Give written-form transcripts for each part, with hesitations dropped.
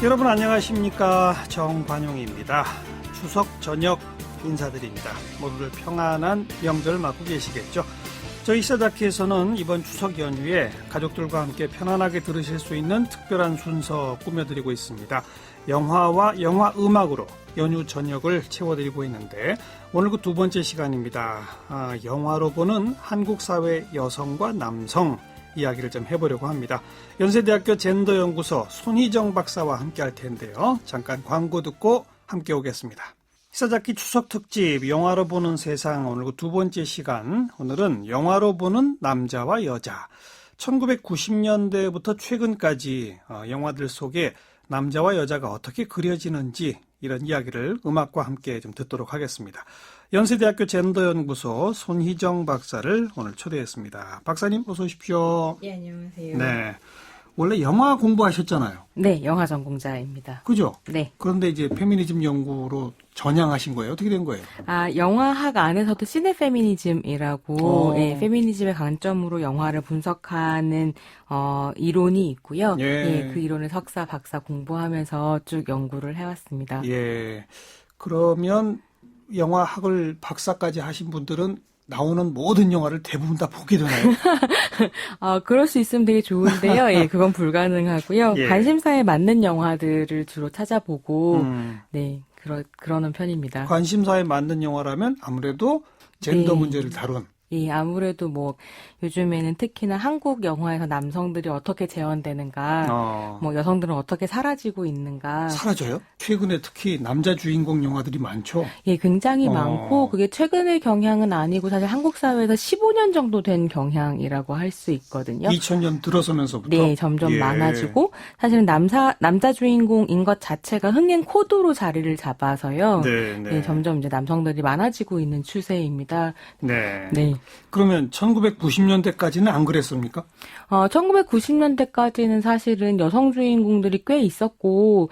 여러분 안녕하십니까. 정관용입니다. 추석 저녁 인사드립니다. 모두들 평안한 명절 맞고 계시겠죠. 저희 시사자키에서는 이번 추석 연휴에 가족들과 함께 편안하게 들으실 수 있는 특별한 순서 꾸며드리고 있습니다. 영화와 영화 음악으로 연휴 저녁을 채워드리고 있는데 오늘 그 두 번째 시간입니다. 영화로 보는 한국 사회 여성과 남성 이야기를 좀 해보려고 합니다. 연세대학교 젠더연구소 손희정 박사와 함께 할 텐데요. 잠깐 광고 듣고 함께 오겠습니다. 시사자키 추석 특집 영화로 보는 세상 오늘 그 두 번째 시간. 오늘은 영화로 보는 남자와 여자. 1990년대부터 최근까지 영화들 속에 남자와 여자가 어떻게 그려지는지 이런 이야기를 음악과 함께 좀 듣도록 하겠습니다. 연세대학교 젠더연구소 손희정 박사를 오늘 초대했습니다. 박사님 어서 오십시오. 예, 안녕하세요. 네, 원래 영화 공부하셨잖아요. 네, 영화 전공자입니다. 그죠? 네. 그런데 이제 페미니즘 연구로 전향하신 거예요? 어떻게 된 거예요? 영화학 안에서도 시네 페미니즘이라고 페미니즘의 관점으로 영화를 분석하는 이론이 있고요. 그 이론을 석사, 박사 공부하면서 쭉 연구를 해왔습니다. 예. 그러면 영화학을 박사까지 하신 분들은 나오는 모든 영화를 대부분 다 보게 되나요? 그럴 수 있으면 되게 좋은데요. 예, 그건 불가능하고요. 예. 관심사에 맞는 영화들을 주로 찾아보고, 그러는 편입니다. 관심사에 맞는 영화라면 아무래도 젠더 문제를 다룬. 예, 아무래도 뭐 요즘에는 특히나 한국 영화에서 남성들이 어떻게 재현되는가, 뭐 여성들은 어떻게 사라지고 있는가. 사라져요? 최근에 특히 남자 주인공 영화들이 많죠? 예, 굉장히 많고 그게 최근의 경향은 아니고 사실 한국 사회에서 15년 정도 된 경향이라고 할 수 있거든요. 2000년 들어서면서부터? 네, 점점 많아지고 사실은 남자 주인공인 것 자체가 흥행 코드로 자리를 잡아서요. 네, 점점 이제 남성들이 많아지고 있는 추세입니다. 네. 그러면 1990년대까지는 안 그랬습니까? 1990년대까지는 사실은 여성 주인공들이 꽤 있었고,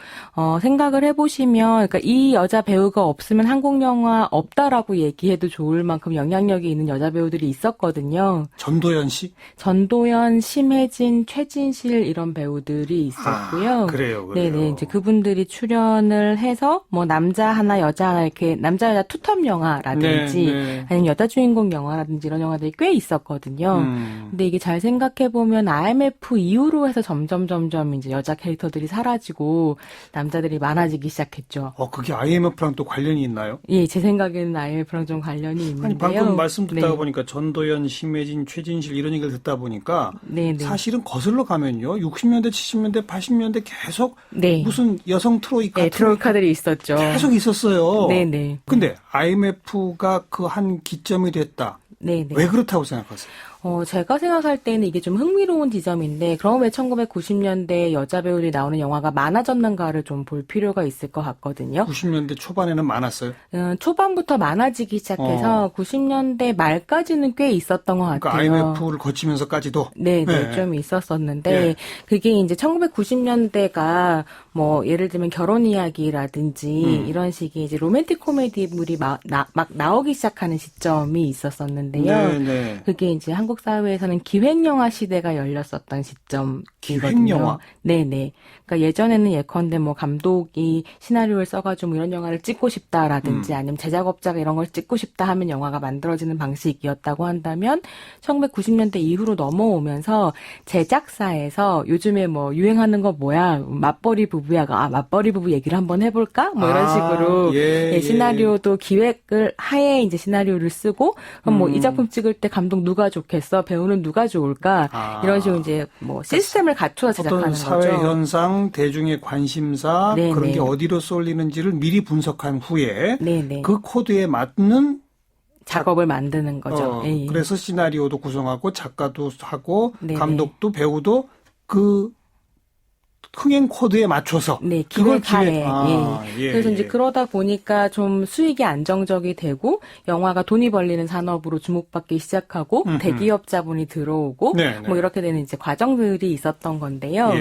생각을 해보시면, 그러니까 이 여자 배우가 없으면 한국 영화 없다라고 얘기해도 좋을 만큼 영향력이 있는 여자 배우들이 있었거든요. 전도연 씨? 전도연, 심혜진, 최진실 이런 배우들이 있었고요. 그래요. 네네, 이제 그분들이 출연을 해서, 뭐 남자 하나, 여자 하나 이렇게 남자 여자 투톱 영화라든지, 아니면 여자 주인공 영화라든지 이런 영화들이 꽤 있었거든요. 근데 이게 잘 생각해보면 IMF 이후로 해서 점점 이제 여자 캐릭터들이 사라지고 남자들이 많아지기 시작했죠. 그게 IMF랑 또 관련이 있나요? 예, 제 생각에는 IMF랑 좀 관련이 있는데요. 아니, 방금 말씀 듣다가 보니까 전도연, 심혜진, 최진실 이런 얘기를 듣다 보니까 사실은 거슬러 가면요. 60년대, 70년대, 80년대 계속 무슨 여성 트로이카. 트로이카들이 있었죠. 계속 있었어요. 네네. 근데 IMF가 그 한 기점이 됐다. 왜 그렇다고 생각하세요? 제가 생각할 때는 이게 좀 흥미로운 지점인데, 그럼 왜 1990년대 여자 배우들이 나오는 영화가 많아졌는가를 좀 볼 필요가 있을 것 같거든요. 90년대 초반에는 많았어요? 초반부터 많아지기 시작해서 90년대 말까지는 꽤 있었던 것 같아요. 그러니까 IMF를 거치면서까지도? 좀 있었었는데, 그게 이제 1990년대가 뭐, 예를 들면 결혼 이야기라든지, 이런 식의 이제 로맨틱 코미디물이 막 나오기 시작하는 시점이 있었었는데요. 그게 이제 한국 사회에서는 기획영화 시대가 열렸었던 시점이거든요. 기획영화? 네네. 그러니까 예전에는 예컨대 뭐 감독이 시나리오를 써가지고 뭐 이런 영화를 찍고 싶다라든지 아니면 제작업자가 이런 걸 찍고 싶다 하면 영화가 만들어지는 방식이었다고 한다면 1990년대 이후로 넘어오면서 제작사에서 요즘에 뭐 유행하는 거 뭐야 맞벌이 부부야 맞벌이 부부 얘기를 한번 해볼까 뭐 이런 식으로 시나리오도 기획을 하에 이제 시나리오를 쓰고 그럼 뭐 이 작품 찍을 때 감독 누가 좋겠어 배우는 누가 좋을까 이런 식으로 이제 뭐 시스템을 갖춰서 제작하는 어떤 사회 거죠. 현상, 대중의 관심사 그런 게 어디로 쏠리는지를 미리 분석한 후에 그 코드에 맞는 작업을 만드는 거죠. 그래서 시나리오도 구성하고 작가도 하고 감독도 배우도 그 흥행 코드에 맞춰서 그걸 기획. 그래서 이제 그러다 보니까 좀 수익이 안정적이 되고 영화가 돈이 벌리는 산업으로 주목받기 시작하고 대기업 자본이 들어오고 뭐 이렇게 되는 이제 과정들이 있었던 건데요.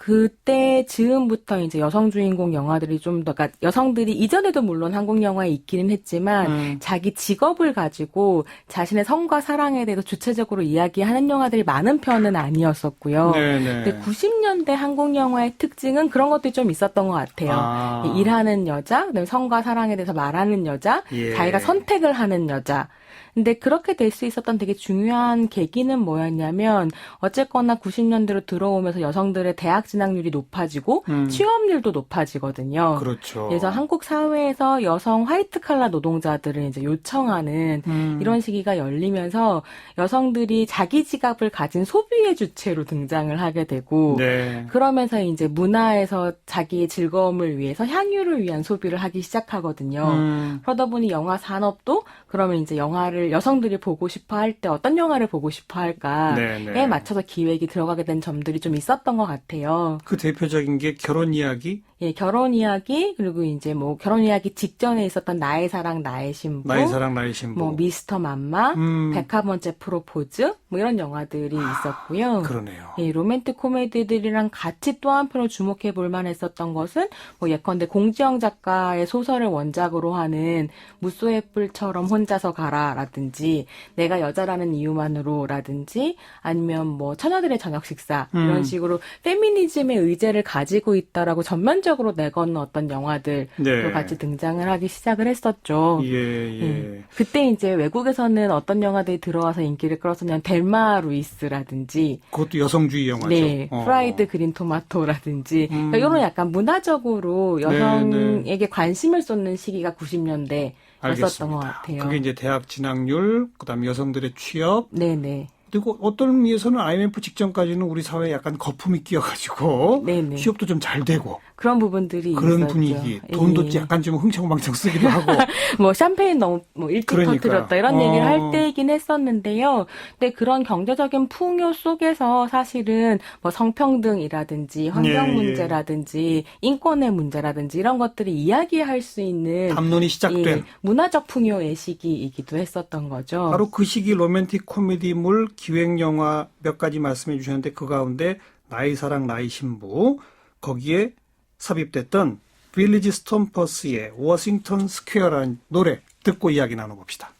그때 즈음부터 이제 여성 주인공 영화들이 좀 더, 그러니까 여성들이 이전에도 물론 한국 영화에 있기는 했지만 자기 직업을 가지고 자신의 성과 사랑에 대해서 주체적으로 이야기하는 영화들이 많은 편은 아니었었고요. 네네. 근데 90년대 한국 영화의 특징은 그런 것들이 좀 있었던 것 같아요. 일하는 여자, 그다음에 성과 사랑에 대해서 말하는 여자, 예. 자기가 선택을 하는 여자. 근데 그렇게 될 수 있었던 되게 중요한 계기는 뭐였냐면 어쨌거나 90년대로 들어오면서 여성들의 대학 진학률이 높아지고 취업률도 높아지거든요. 그렇죠. 그래서 한국 사회에서 여성 화이트 칼라 노동자들을 이제 요청하는 이런 시기가 열리면서 여성들이 자기 지갑을 가진 소비의 주체로 등장을 하게 되고 네. 그러면서 이제 문화에서 자기의 즐거움을 위해서 향유를 위한 소비를 하기 시작하거든요. 그러다 보니 영화 산업도 그러면 이제 영화를 여성들이 보고 싶어 할 때 어떤 영화를 보고 싶어 할까에 네네. 맞춰서 기획이 들어가게 된 점들이 좀 있었던 것 같아요. 그 대표적인 게 결혼 이야기, 예, 결혼 이야기, 그리고 이제 뭐 결혼 이야기 직전에 있었던 나의 사랑, 나의 신부, 나의 사랑 나의 신부. 뭐 미스터 맘마, 101번째 프로포즈, 뭐 이런 영화들이 있었고요. 그러네요. 예, 로맨틱 코미디들이랑 같이 또 한편으로 주목해 볼 만했었던 것은 뭐 예컨대 공지영 작가의 소설을 원작으로 하는 무쏘의 뿔처럼 혼자서 가라라든지 내가 여자라는 이유만으로라든지 아니면 뭐 처녀들의 저녁 식사 이런 식으로 페미니즘의 의제를 가지고 있다라고 전면적으로 내건 어떤 영화들도 네. 같이 등장을 하기 시작을 했었죠. 예. 그때 이제 외국에서는 어떤 영화들이 들어와서 인기를 끌었었냐면 델마 루이스라든지 그것도 여성주의 영화죠. 네, 프라이드 그린 토마토라든지 그러니까 이런 약간 문화적으로 여성에게 관심을 쏟는 시기가 90년대였었던 알겠습니다. 것 같아요. 그게 이제 대학 진학률, 그다음에 여성들의 취업, 네네. 그리고 어떤 의미에서는 IMF 직전까지는 우리 사회에 약간 거품이 끼어가지고 네네. 취업도 좀 잘 되고 그런 부분들이 그런 있었죠. 분위기, 돈도 예. 약간 좀 흥청망청 쓰기도 하고 뭐 샴페인 너무 뭐 일찍 그러니까요. 터뜨렸다 이런 얘기를 할 때이긴 했었는데요. 근데 그런 경제적인 풍요 속에서 사실은 뭐 성평등이라든지 환경 예, 예. 문제라든지 인권의 문제라든지 이런 것들이 이야기할 수 있는 담론이 시작된 예, 문화적 풍요의 시기이기도 했었던 거죠. 바로 그 시기 로맨틱 코미디물 기획 영화 몇 가지 말씀해 주셨는데 그 가운데 나의 사랑 나의 신부 거기에 삽입됐던 빌리지 스톰퍼스의 워싱턴 스퀘어라는 노래 듣고 이야기 나눠봅시다.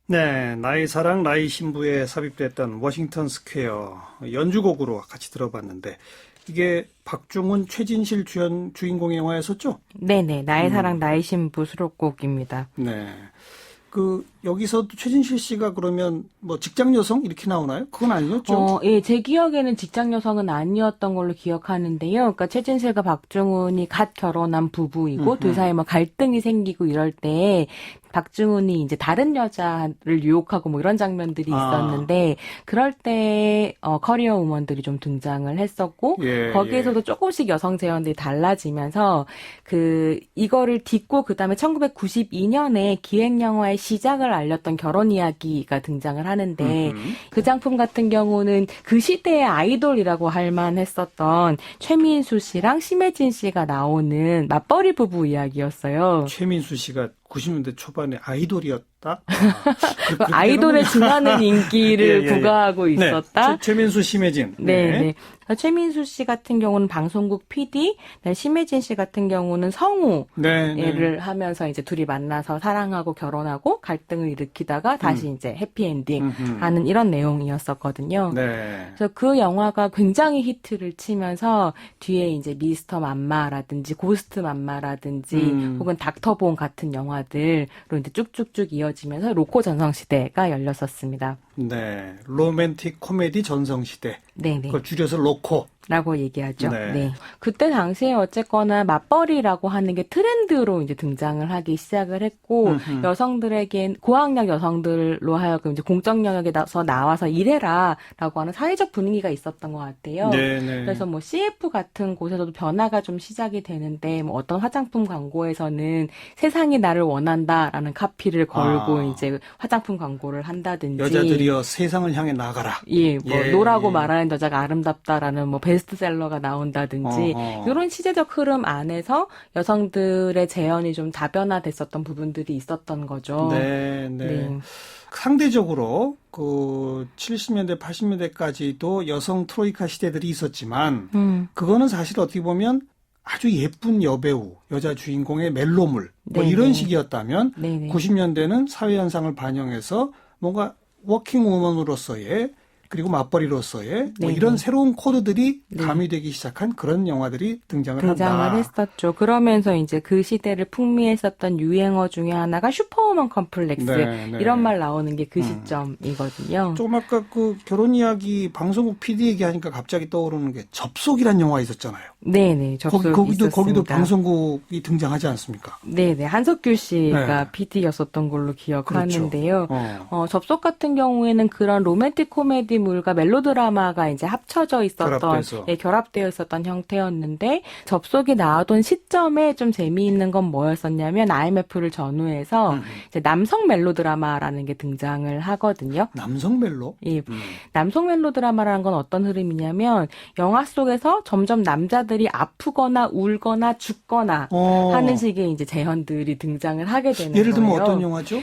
네, 나의 사랑 나의 신부에 삽입됐던 워싱턴 스퀘어 연주곡으로 같이 들어봤는데 이게 박중훈, 최진실 주인공 영화였었죠? 네네, 나의 사랑 나의 신부 수록곡입니다. 네. 여기서도 최진실 씨가 그러면 뭐 직장 여성 이렇게 나오나요? 그건 아니었죠? 예, 제 기억에는 직장 여성은 아니었던 걸로 기억하는데요. 그러니까 최진실과 박중훈이 갓 결혼한 부부이고 둘 사이에 뭐 갈등이 생기고 이럴 때 박중훈이 이제 다른 여자를 유혹하고 뭐 이런 장면들이 있었는데 그럴 때 커리어 우먼들이 좀 등장을 했었고 예, 거기에서도 조금씩 여성 재현들이 달라지면서 이거를 딛고 그다음에 1992년에 기획 영화의 시작을 알렸던 결혼 이야기가 등장을 하는데 그 작품 같은 경우는 그 시대의 아이돌이라고 할 만했었던 최민수 씨랑 심혜진 씨가 나오는 맞벌이 부부 이야기였어요. 최민수 씨가 90년대 초반에 아이돌이었다? 아이돌에 준하는 인기를 예. 부과하고 있었다. 네, 최민수, 심혜진. 네. 최민수 씨 같은 경우는 방송국 PD, 심혜진 씨 같은 경우는 성우를 하면서 이제 둘이 만나서 사랑하고 결혼하고 갈등을 일으키다가 다시 이제 해피엔딩 하는 이런 내용이었었거든요. 네. 그래서 그 영화가 굉장히 히트를 치면서 뒤에 이제 미스터 맘마라든지 고스트 맘마라든지 혹은 닥터본 같은 영화들로 이제 쭉쭉쭉 이어지면서 로코 전성시대가 열렸었습니다. 네. 로맨틱 코미디 전성시대. 네네. 그걸 줄여서 로코. 라고 얘기하죠. 네. 네. 그때 당시에 어쨌거나 맞벌이라고 하는 게 트렌드로 이제 등장을 하기 시작을 했고, 여성들에겐, 고학력 여성들로 하여금 이제 공적 영역에서 나와서 일해라 라고 하는 사회적 분위기가 있었던 것 같아요. 네네. 그래서 뭐 CF 같은 곳에서도 변화가 좀 시작이 되는데, 뭐 어떤 화장품 광고에서는 세상이 나를 원한다라는 카피를 걸고 이제 화장품 광고를 한다든지. 여자들이여 세상을 향해 나가라. 예, 뭐, 노라고 말하는 여자가 아름답다라는 뭐 베스트셀러가 나온다든지 어허. 이런 시대적 흐름 안에서 여성들의 재현이 좀 다변화됐었던 부분들이 있었던 거죠. 네, 네. 상대적으로 그 70년대, 80년대까지도 여성 트로이카 시대들이 있었지만 그거는 사실 어떻게 보면 아주 예쁜 여배우, 여자 주인공의 멜로물 뭐 네네. 이런 식이었다면 네네. 90년대는 사회 현상을 반영해서 뭔가 워킹 우먼으로서의 그리고 맞벌이로서의 뭐 네네. 이런 새로운 코드들이 네. 가미되기 시작한 그런 영화들이 등장을 등장을 한다. 했었죠. 그러면서 이제 그 시대를 풍미했었던 유행어 중에 하나가 슈퍼우먼 컴플렉스 네, 네. 이런 말 나오는 게 그 시점이거든요. 조금 아까 그 결혼 이야기 방송국 PD 얘기하니까 갑자기 떠오르는 게 접속이란 영화 있었잖아요. 네네. 접속이 거기도 있었습니다. 방송국이 등장하지 않습니까? 네네. 한석규 씨가 네. PD였었던 걸로 기억하는데요. 그렇죠. 접속 같은 경우에는 그런 로맨틱 코미디물과 멜로드라마가 이제 합쳐져 있었던, 결합돼서. 결합되어 있었던 형태였는데, 접속이 나오던 시점에 좀 재미있는 건 뭐였었냐면, IMF를 전후해서 이제 남성 멜로드라마라는 게 등장을 하거든요. 남성 멜로? 예, 남성 멜로드라마라는 건 어떤 흐름이냐면, 영화 속에서 점점 남자들이 아프거나 울거나 죽거나 하는 식의 이제 재현들이 등장을 하게 되는 예를 들면 거예요. 어떤 영화죠?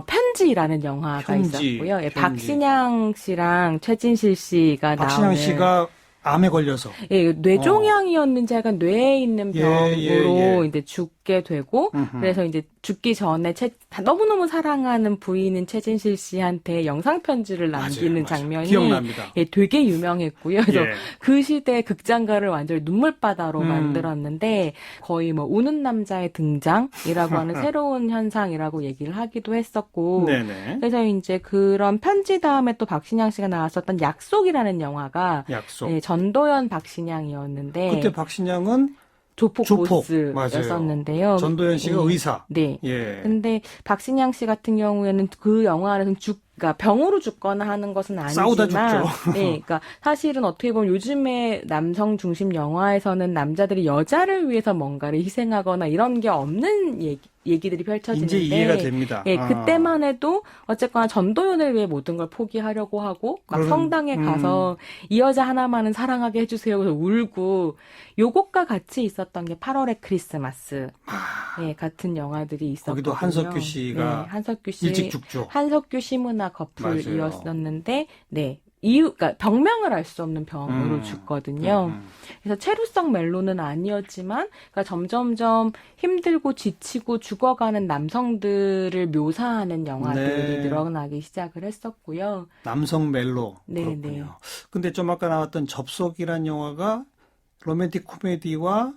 편지라는 영화가 편지, 있었고요. 예, 편지. 박신양 씨랑 최진실 씨가 박신양 나오는 씨가 암에 걸려서. 예, 뇌종양이었는지 약간 뇌에 있는 예, 병으로 예. 이제 죽게 되고 그래서 이제 죽기 전에 너무너무 사랑하는 부인인 최진실 씨한테 영상 편지를 남기는 맞아요. 장면이 기억납니다. 예, 되게 유명했고요. 그래서 예. 그 시대 극장가를 완전히 눈물바다로 만들었는데 거의 뭐 우는 남자의 등장이라고 하는 새로운 현상이라고 얘기를 하기도 했었고 네네. 그래서 이제 그런 편지 다음에 또 박신양 씨가 나왔었던 약속이라는 영화가 약속. 예, 전도연 박신양이었는데 그때 박신양은 조폭 조폭, 보스였었는데요. 전도연 씨가 예. 의사. 네. 예. 근데 박신양 씨 같은 경우에는 그 영화 안에서는 그러니까 병으로 죽거나 하는 것은 아니지만, 싸우다 죽죠. 네, 그러니까 사실은 어떻게 보면 요즘에 남성 중심 영화에서는 남자들이 여자를 위해서 뭔가를 희생하거나 이런 게 없는 얘기들이 펼쳐지는데, 이제 이해가 됩니다. 예, 그때만 해도 어쨌거나 전도연을 위해 모든 걸 포기하려고 하고 막 성당에 가서 이 여자 하나만은 사랑하게 해주세요. 그래서 울고 요것과 같이 있었던 게 8월의 크리스마스 예, 같은 영화들이 있었거든요. 거기도 한석규 씨가 네, 한석규 씨 일찍 죽죠. 한석규 시문화 커플이었었는데 네. 그러니까 병명을 알 수 없는 병으로 죽거든요. 그래서 체루성 멜로는 아니었지만, 그러니까 점점점 힘들고 지치고 죽어가는 남성들을 묘사하는 영화들이 네. 늘어나기 시작을 했었고요. 남성 멜로. 네, 그렇군요. 네. 근데 좀 아까 나왔던 접속이란 영화가 로맨틱 코미디와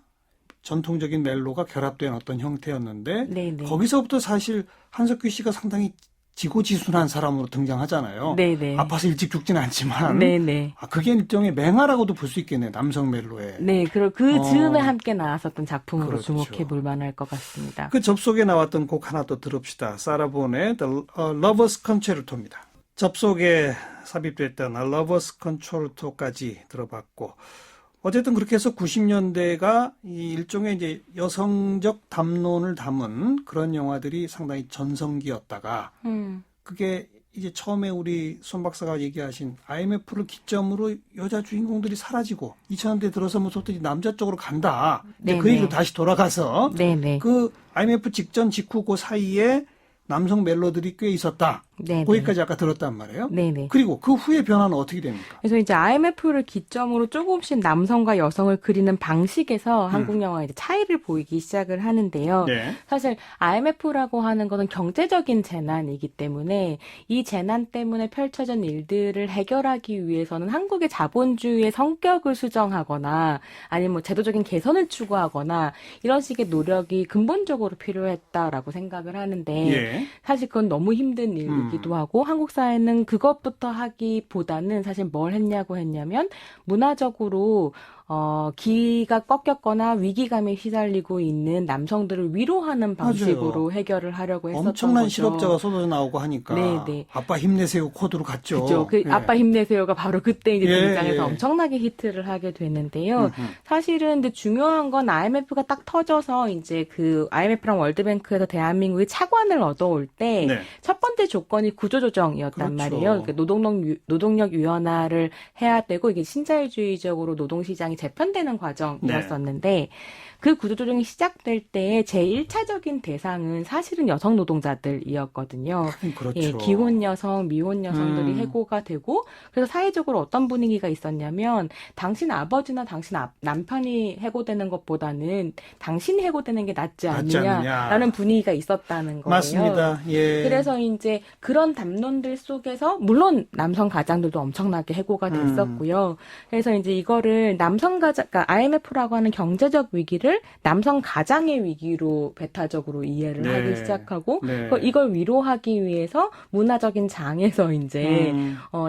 전통적인 멜로가 결합된 어떤 형태였는데 네네. 거기서부터 사실 한석규 씨가 상당히 지고지순한 사람으로 등장하잖아요. 네네. 아파서 일찍 죽지는 않지만 네네. 그게 일종의 맹아라고도 볼 수 있겠네요. 남성 멜로에. 네, 그 즈음에 함께 나왔었던 작품으로 그렇죠. 주목해 볼 만할 것 같습니다. 그 접속에 나왔던 곡 하나 또 들읍시다. 사라본의 The Lover's Concerto입니다. 접속에 삽입됐던 A Lover's Concerto까지 들어봤고 어쨌든 그렇게 해서 90년대가 이 일종의 이제 여성적 담론을 담은 그런 영화들이 상당히 전성기였다가 그게 이제 처음에 우리 손 박사가 얘기하신 IMF를 기점으로 여자 주인공들이 사라지고 2000년대 들어서면서부터 남자 쪽으로 간다. 이제 그 네네. 얘기로 다시 돌아가서 네네. 그 IMF 직전 직후 그 사이에 남성 멜로들이 꽤 있었다. 네네. 거기까지 아까 들었단 말이에요. 네네. 그리고 그 후에 변화는 어떻게 됩니까? 그래서 이제 IMF를 기점으로 조금씩 남성과 여성을 그리는 방식에서 한국 영화가 이제 차이를 보이기 시작을 하는데요. 네. 사실 IMF라고 하는 것은 경제적인 재난이기 때문에 이 재난 때문에 펼쳐진 일들을 해결하기 위해서는 한국의 자본주의의 성격을 수정하거나 아니면 뭐 제도적인 개선을 추구하거나 이런 식의 노력이 근본적으로 필요했다라고 생각을 하는데 예. 사실 그건 너무 힘든 일이기도 하고 한국 사회는 그것부터 하기보다는 사실 뭘 했냐면 문화적으로 기가 꺾였거나 위기감에 시달리고 있는 남성들을 위로하는 방식으로 맞아요. 해결을 하려고 했었던 엄청난 거죠. 실업자가 쏟아져 나오고 하니까 네. 아빠 힘내세요 코드로 갔죠. 그죠. 그 예. 아빠 힘내세요가 바로 그때 이제 예, 등장해서 예. 엄청나게 히트를 하게 되는데요. 사실은 근데 중요한 건 IMF가 딱 터져서 이제 그 IMF랑 월드뱅크에서 대한민국이 차관을 얻어올 때 네. 첫 번째 조건이 구조조정이었단 그렇죠. 말이에요. 그러니까 노동력 유연화를 해야 되고 이게 신자유주의적으로 노동시장이 재편되는 과정이었었는데 그 구조조정이 시작될 때 제1차적인 대상은 사실은 여성 노동자들이었거든요. 그렇죠. 예, 기혼 여성, 미혼 여성들이 해고가 되고 그래서 사회적으로 어떤 분위기가 있었냐면 당신 아버지나 당신 남편이 해고되는 것보다는 당신이 해고되는 게 낫지 않느냐라는 분위기가 있었다는 거예요. 맞습니다. 예. 그래서 이제 그런 담론들 속에서 물론 남성 가장들도 엄청나게 해고가 됐었고요. 그래서 이제 이거를 남성 가장, 그러니까 IMF라고 하는 경제적 위기를 남성 가장의 위기로 배타적으로 이해를 네. 하기 시작하고 네. 이걸 위로하기 위해서 문화적인 장에서 이제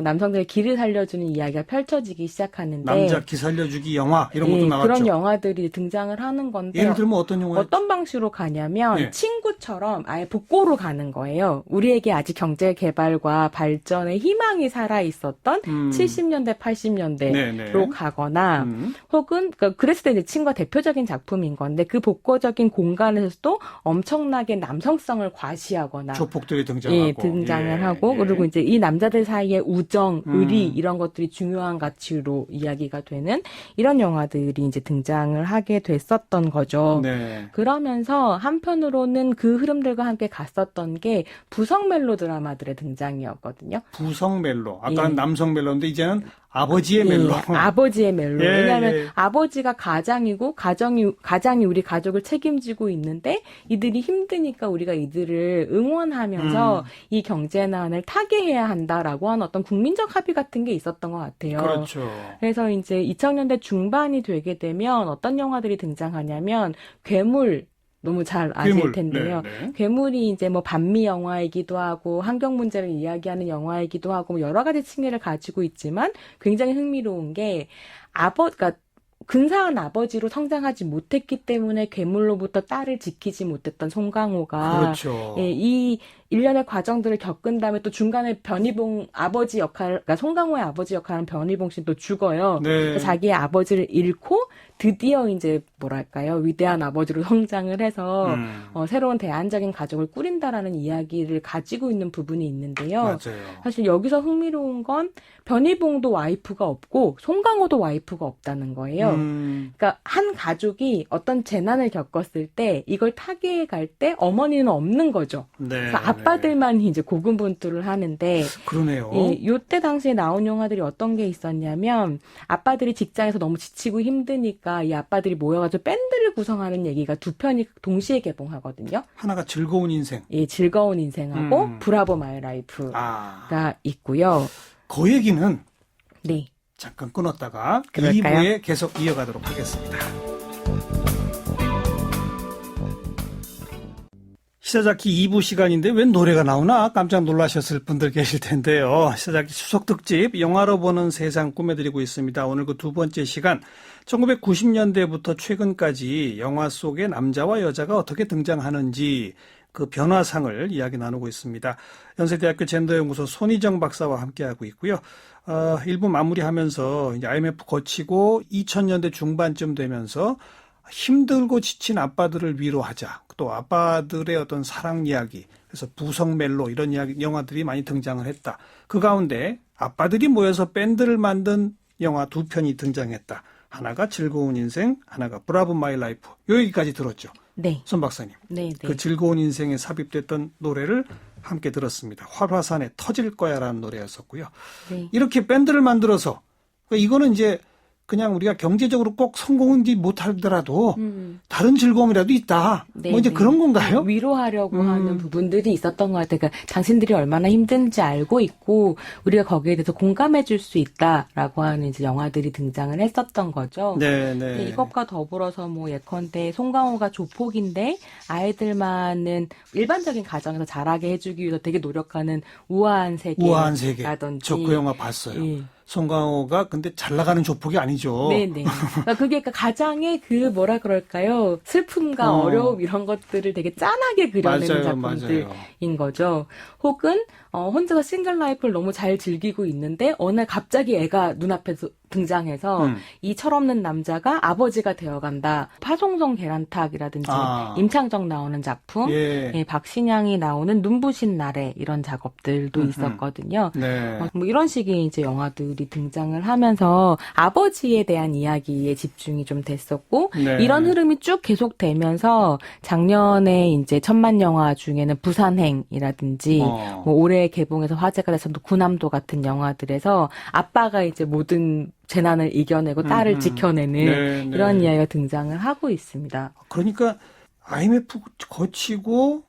남성들의 길을 살려주는 이야기가 펼쳐지기 시작하는데 남자 기 살려주기 영화 이런 것도 나왔죠. 그런 영화들이 등장을 하는 건데 예를 들면 어떤 영화? 어떤 방식으로 가냐면 네. 친구처럼 아예 복고로 가는 거예요. 우리에게 아직 경제 개발과 발전의 희망이 살아 있었던 70년대, 80년대로 네네. 가거나 혹은 그랬을 때 이제 친구가 대표적인 작품인 건데 그 복고적인 공간에서도 엄청나게 남성성을 과시하거나 조폭들이 등장하고 등장을 하고 그리고 이제 이 남자들 사이의 우정, 의리 이런 것들이 중요한 가치로 이야기가 되는 이런 영화들이 이제 등장을 하게 됐었던 거죠. 네. 그러면서 한편으로는 그 흐름들과 함께 갔었던 게 부성 멜로 드라마들의 등장이었거든요. 부성 멜로. 아까는 예. 남성 멜로인데 이제는 아버지의 멜로. 아버지의 멜로. 예, 왜냐하면 예. 아버지가 가장이고 가장이 우리 가족을 책임지고 있는데 이들이 힘드니까 우리가 이들을 응원하면서 이 경제난을 타개해야 한다라고 하는 어떤 국민적 합의 같은 게 있었던 것 같아요. 그렇죠. 그래서 이제 2000년대 중반이 되게 되면 어떤 영화들이 등장하냐면 괴물 너무 잘 아실 괴물. 텐데요. 네. 괴물이 이제 뭐 반미 영화이기도 하고 환경 문제를 이야기하는 영화이기도 하고 뭐 여러 가지 층위를 가지고 있지만 굉장히 흥미로운 게 그러니까 근사한 아버지로 성장하지 못했기 때문에 괴물로부터 딸을 지키지 못했던 송강호가 그렇죠. 이 일련의 과정들을 겪은 다음에 또 중간에 변희봉 아버지 역할, 그러니까 송강호의 아버지 역할은 변희봉 씨는 또 죽어요. 네. 자기의 아버지를 잃고 드디어 이제 뭐랄까요 위대한 아버지로 성장을 해서 새로운 대안적인 가족을 꾸린다라는 이야기를 가지고 있는 부분이 있는데요. 맞아요. 사실 여기서 흥미로운 건 변희봉도 와이프가 없고 송강호도 와이프가 없다는 거예요. 그러니까 한 가족이 어떤 재난을 겪었을 때 이걸 타개해 갈 때 어머니는 없는 거죠. 네. 그래서 아빠들만 이제 고군분투를 하는데 그러네요. 요때 당시에 나온 영화들이 어떤 게 있었냐면 아빠들이 직장에서 너무 지치고 힘드니까 이 아빠들이 모여가지고 밴드를 구성하는 얘기가 두 편이 동시에 개봉하거든요. 하나가 즐거운 인생. 즐거운 인생하고 브라보 마이 라이프가 있고요. 그 얘기는 네. 잠깐 끊었다가 그럴까요? 2부에 계속 이어가도록 하겠습니다. 시사자키 2부 시간인데 웬 노래가 나오나 깜짝 놀라셨을 분들 계실 텐데요. 시사자키 추석 특집 영화로 보는 세상 꾸며드리고 있습니다. 오늘 그 두 번째 시간 1990년대부터 최근까지 영화 속에 남자와 여자가 어떻게 등장하는지 그 변화상을 이야기 나누고 있습니다. 연세대학교 젠더연구소 손희정 박사와 함께하고 있고요. 1부 마무리하면서 이제 IMF 거치고 2000년대 중반쯤 되면서 힘들고 지친 아빠들을 위로하자. 또 아빠들의 어떤 사랑 이야기, 그래서 부성 멜로 이런 이야기, 영화들이 많이 등장을 했다. 그 가운데 아빠들이 모여서 밴드를 만든 영화 두 편이 등장했다. 하나가 즐거운 인생, 하나가 브라보 마이 라이프. 여기까지 들었죠. 네. 손 박사님. 네. 그 즐거운 인생에 삽입됐던 노래를 함께 들었습니다. 활화산에 터질 거야라는 노래였었고요. 네. 이렇게 밴드를 만들어서 이거는 이제 그냥 우리가 경제적으로 꼭 성공은지 못하더라도 다른 즐거움이라도 있다. 네, 뭐 이제 네. 그런 건가요? 위로하려고 하는 부분들이 있었던 것 같아요. 그러니까 당신들이 얼마나 힘든지 알고 있고 우리가 거기에 대해서 공감해 줄 수 있다라고 하는 이제 영화들이 등장을 했었던 거죠. 네, 근데 네. 이것과 더불어서 뭐 예컨대 송강호가 조폭인데 아이들만은 일반적인 가정에서 자라게 해주기 위해서 되게 노력하는 우아한 우아한 세계. 세계라든지 저 그 영화 봤어요. 예. 송강호가 근데 잘 나가는 조폭이 아니죠. 네네. 그게 가장의 뭐라 그럴까요? 슬픔과 어려움 이런 것들을 되게 짠하게 그려내는 작품들인 거죠. 혹은 혼자서 싱글 라이프를 너무 잘 즐기고 있는데 어느 날 갑자기 애가 눈앞에 등장해서 이 철없는 남자가 아버지가 되어간다. 파송성 계란탁이라든지 임창정 나오는 작품, 예, 박신양이 나오는 눈부신 날에 이런 작업들도 있었거든요. 네. 뭐 이런 식의 이제 영화들이 등장을 하면서 아버지에 대한 이야기에 집중이 좀 됐었고 네. 이런 흐름이 쭉 계속되면서 작년에 이제 천만 영화 중에는 부산행이라든지 뭐 올해 개봉해서 화제가 됐었던 구남도 같은 영화들에서 아빠가 이제 모든 재난을 이겨내고 딸을 지켜내는 네, 네. 이런 이야기가 등장을 하고 있습니다. 그러니까 IMF 거치고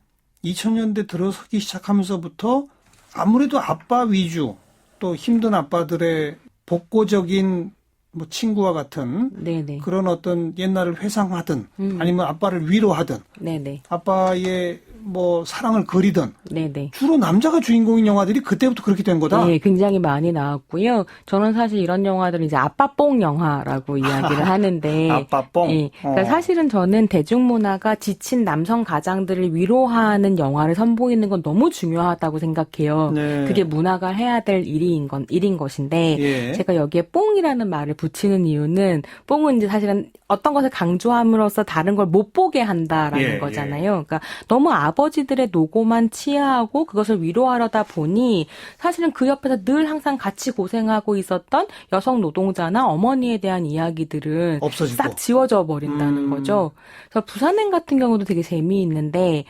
2000년대 들어서기 시작하면서부터 아무래도 아빠 위주 또 힘든 아빠들의 복고적인 뭐 친구와 같은 네네. 그런 어떤 옛날을 회상하든 아니면 아빠를 위로하든 네네. 아빠의 뭐 사랑을 그리든 네네. 주로 남자가 주인공인 영화들이 그때부터 그렇게 된 거다. 네, 굉장히 많이 나왔고요. 저는 사실 이런 영화들은 이제 아빠뽕 영화라고 이야기를 하는데, 아빠뽕. 예, 그러니까 사실은 저는 대중문화가 지친 남성 가장들을 위로하는 영화를 선보이는 건 너무 중요하다고 생각해요. 네. 그게 문화가 해야 될 일인 것인데, 예. 제가 여기에 뽕이라는 말을 붙이는 이유는 뽕은 이제 사실은 어떤 것을 강조함으로써 다른 걸 못 보게 한다라는 예, 거잖아요. 그러니까 너무 아버지들의 노고만 치하하고 그것을 위로하려다 보니 사실은 그 옆에서 늘 항상 같이 고생하고 있었던 여성 노동자나 어머니에 대한 이야기들은 없어지고. 싹 지워져 버린다는 거죠. 그래서 부산행 같은 경우도 되게 재미있는데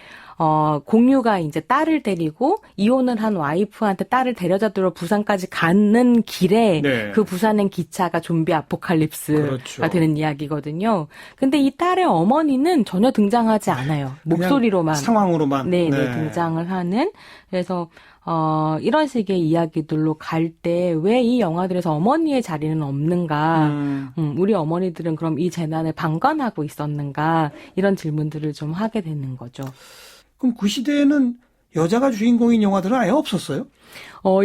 공유가 이제 딸을 데리고 이혼을 한 와이프한테 딸을 데려다 주러 부산까지 가는 길에 네. 그 부산행 기차가 좀비 아포칼립스가 그렇죠. 되는 이야기거든요. 근데 이 딸의 어머니는 전혀 등장하지 않아요. 목소리로만. 상황으로만. 네, 등장을 하는. 그래서 이런 식의 이야기들로 갈 때 왜 이 영화들에서 어머니의 자리는 없는가? 우리 어머니들은 그럼 이 재난을 방관하고 있었는가? 이런 질문들을 좀 하게 되는 거죠. 그럼 그 시대에는 여자가 주인공인 영화들은 아예 없었어요?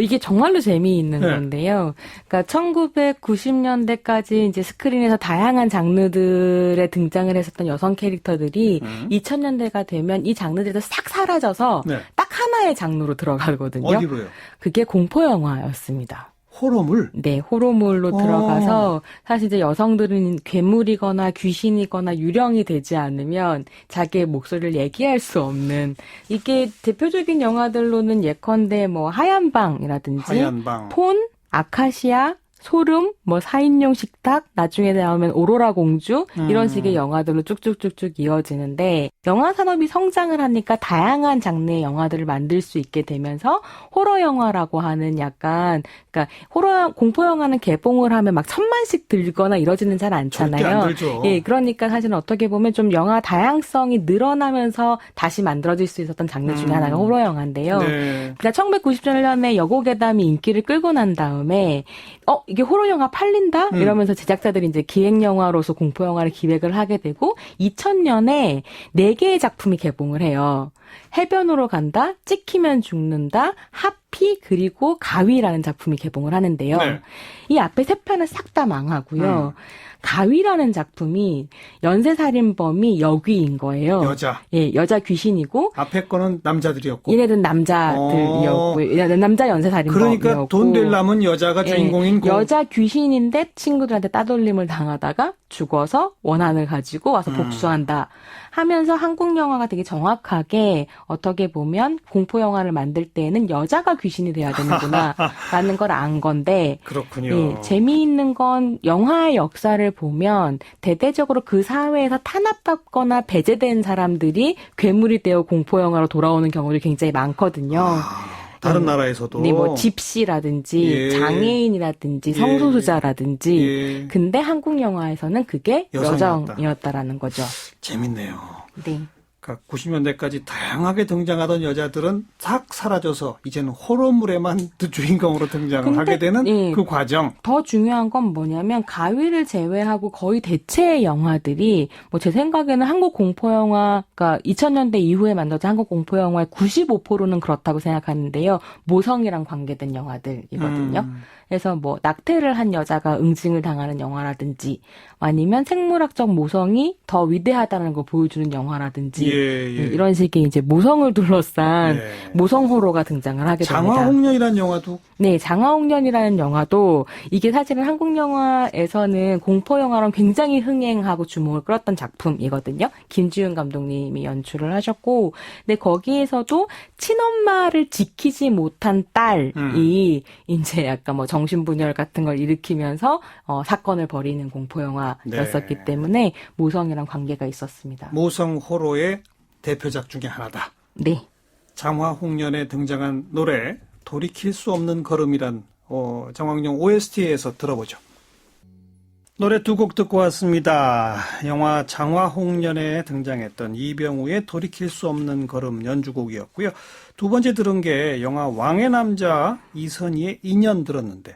이게 정말로 재미있는 네. 건데요. 그러니까 1990년대까지 이제 스크린에서 다양한 장르들에 등장을 했었던 여성 캐릭터들이 2000년대가 되면 이 장르들에서 싹 사라져서 네. 딱 하나의 장르로 들어가거든요. 어디로요? 그게 공포 영화였습니다. 호러물? 네, 호러물로 들어가서 사실 이제 여성들은 괴물이거나 귀신이거나 유령이 되지 않으면 자기의 목소리를 얘기할 수 없는 이게 대표적인 영화들로는 예컨대 뭐 하얀 방이라든지 하얀 방. 폰, 아카시아, 소름, 뭐 4인용 식탁, 나중에 나오면 오로라 공주 이런 식의 영화들로 쭉쭉쭉쭉 이어지는데 영화 산업이 성장을 하니까 다양한 장르의 영화들을 만들 수 있게 되면서 호러 영화라고 하는 약간 그러니까 공포 영화는 개봉을 하면 막 1000만씩 들거나 이러지는 잘 않잖아요. 절대 안 들죠. 예, 그러니까 사실은 어떻게 보면 좀 영화 다양성이 늘어나면서 다시 만들어질 수 있었던 장르 중에 하나가 호러 영화인데요. 네. 그러니까 1997년에 여고괴담이 인기를 끌고 난 다음에 이게 호러 영화 팔린다? 이러면서 제작자들이 이제 기획 영화로서 공포 영화를 기획을 하게 되고 2000년에 4개의 작품이 개봉을 해요. 해변으로 간다, 찍히면 죽는다, 하피 그리고 가위라는 작품이 개봉을 하는데요. 네. 이 앞에 3편은 싹 다 망하고요. 가위라는 작품이 연쇄살인범이 여귀인 거예요. 여자. 예, 여자 귀신이고 앞에 거는 남자들이었고. 얘네들은 남자들이었고 남자 연쇄살인범이었고 그러니까 돈 될 남은 여자가 주인공인 거. 여자 귀신인데 친구들한테 따돌림을 당하다가 죽어서 원한을 가지고 와서 복수한다 하면서 한국 영화가 되게 정확하게 어떻게 보면 공포 영화를 만들 때에는 여자가 귀신이 돼야 되는구나 라는 걸 안 건데 그렇군요. 예, 재미있는 건 영화의 역사를 보면 대대적으로 그 사회에서 탄압받거나 배제된 사람들이 괴물이 되어 공포 영화로 돌아오는 경우도 굉장히 많거든요. 다른 나라에서도. 네, 뭐 집시라든지 예. 장애인이라든지 예. 성소수자라든지. 예. 근데 한국 영화에서는 그게 여성이었다. 여성이었다라는 거죠. 재밌네요. 네. 그러니까 90년대까지 다양하게 등장하던 여자들은 싹 사라져서 이제는 호러물에만 주인공으로 등장을 근데, 하게 되는 예. 그 과정. 더 중요한 건 뭐냐면 가위를 제외하고 거의 대체의 영화들이 뭐 제 생각에는 한국 공포 영화가 2000년대 이후에 만들어진 한국 공포 영화의 95%는 그렇다고 생각하는데요. 모성이랑 관계된 영화들이거든요. 그래서 뭐 낙태를 한 여자가 응징을 당하는 영화라든지 아니면 생물학적 모성이 더 위대하다는 걸 보여주는 영화라든지 이런 식의 이제 모성을 둘러싼 모성호로가 등장을 하게 됩니다. 장화홍련이라는 영화도? 네, 장화홍련이라는 영화도 이게 사실은 한국 영화에서는 공포 영화랑 굉장히 흥행하고 주목을 끌었던 작품이거든요. 김지훈 감독님이 연출을 하셨고, 근데 거기에서도 친엄마를 지키지 못한 딸이 이제 약간 뭐 정신분열 같은 걸 일으키면서 사건을 벌이는 공포 영화였었기 때문에 모성이랑 관계가 있었습니다. 모성 호로의 대표작 중에 하나다. 네. 장화홍련에 등장한 노래 돌이킬 수 없는 걸음이란 장화홍련 OST에서 들어보죠. 노래 두 곡 듣고 왔습니다. 영화 장화홍련에 등장했던 이병우의 돌이킬 수 없는 걸음 연주곡이었고요. 두 번째 들은 게 영화 왕의 남자 이선희의 인연 들었는데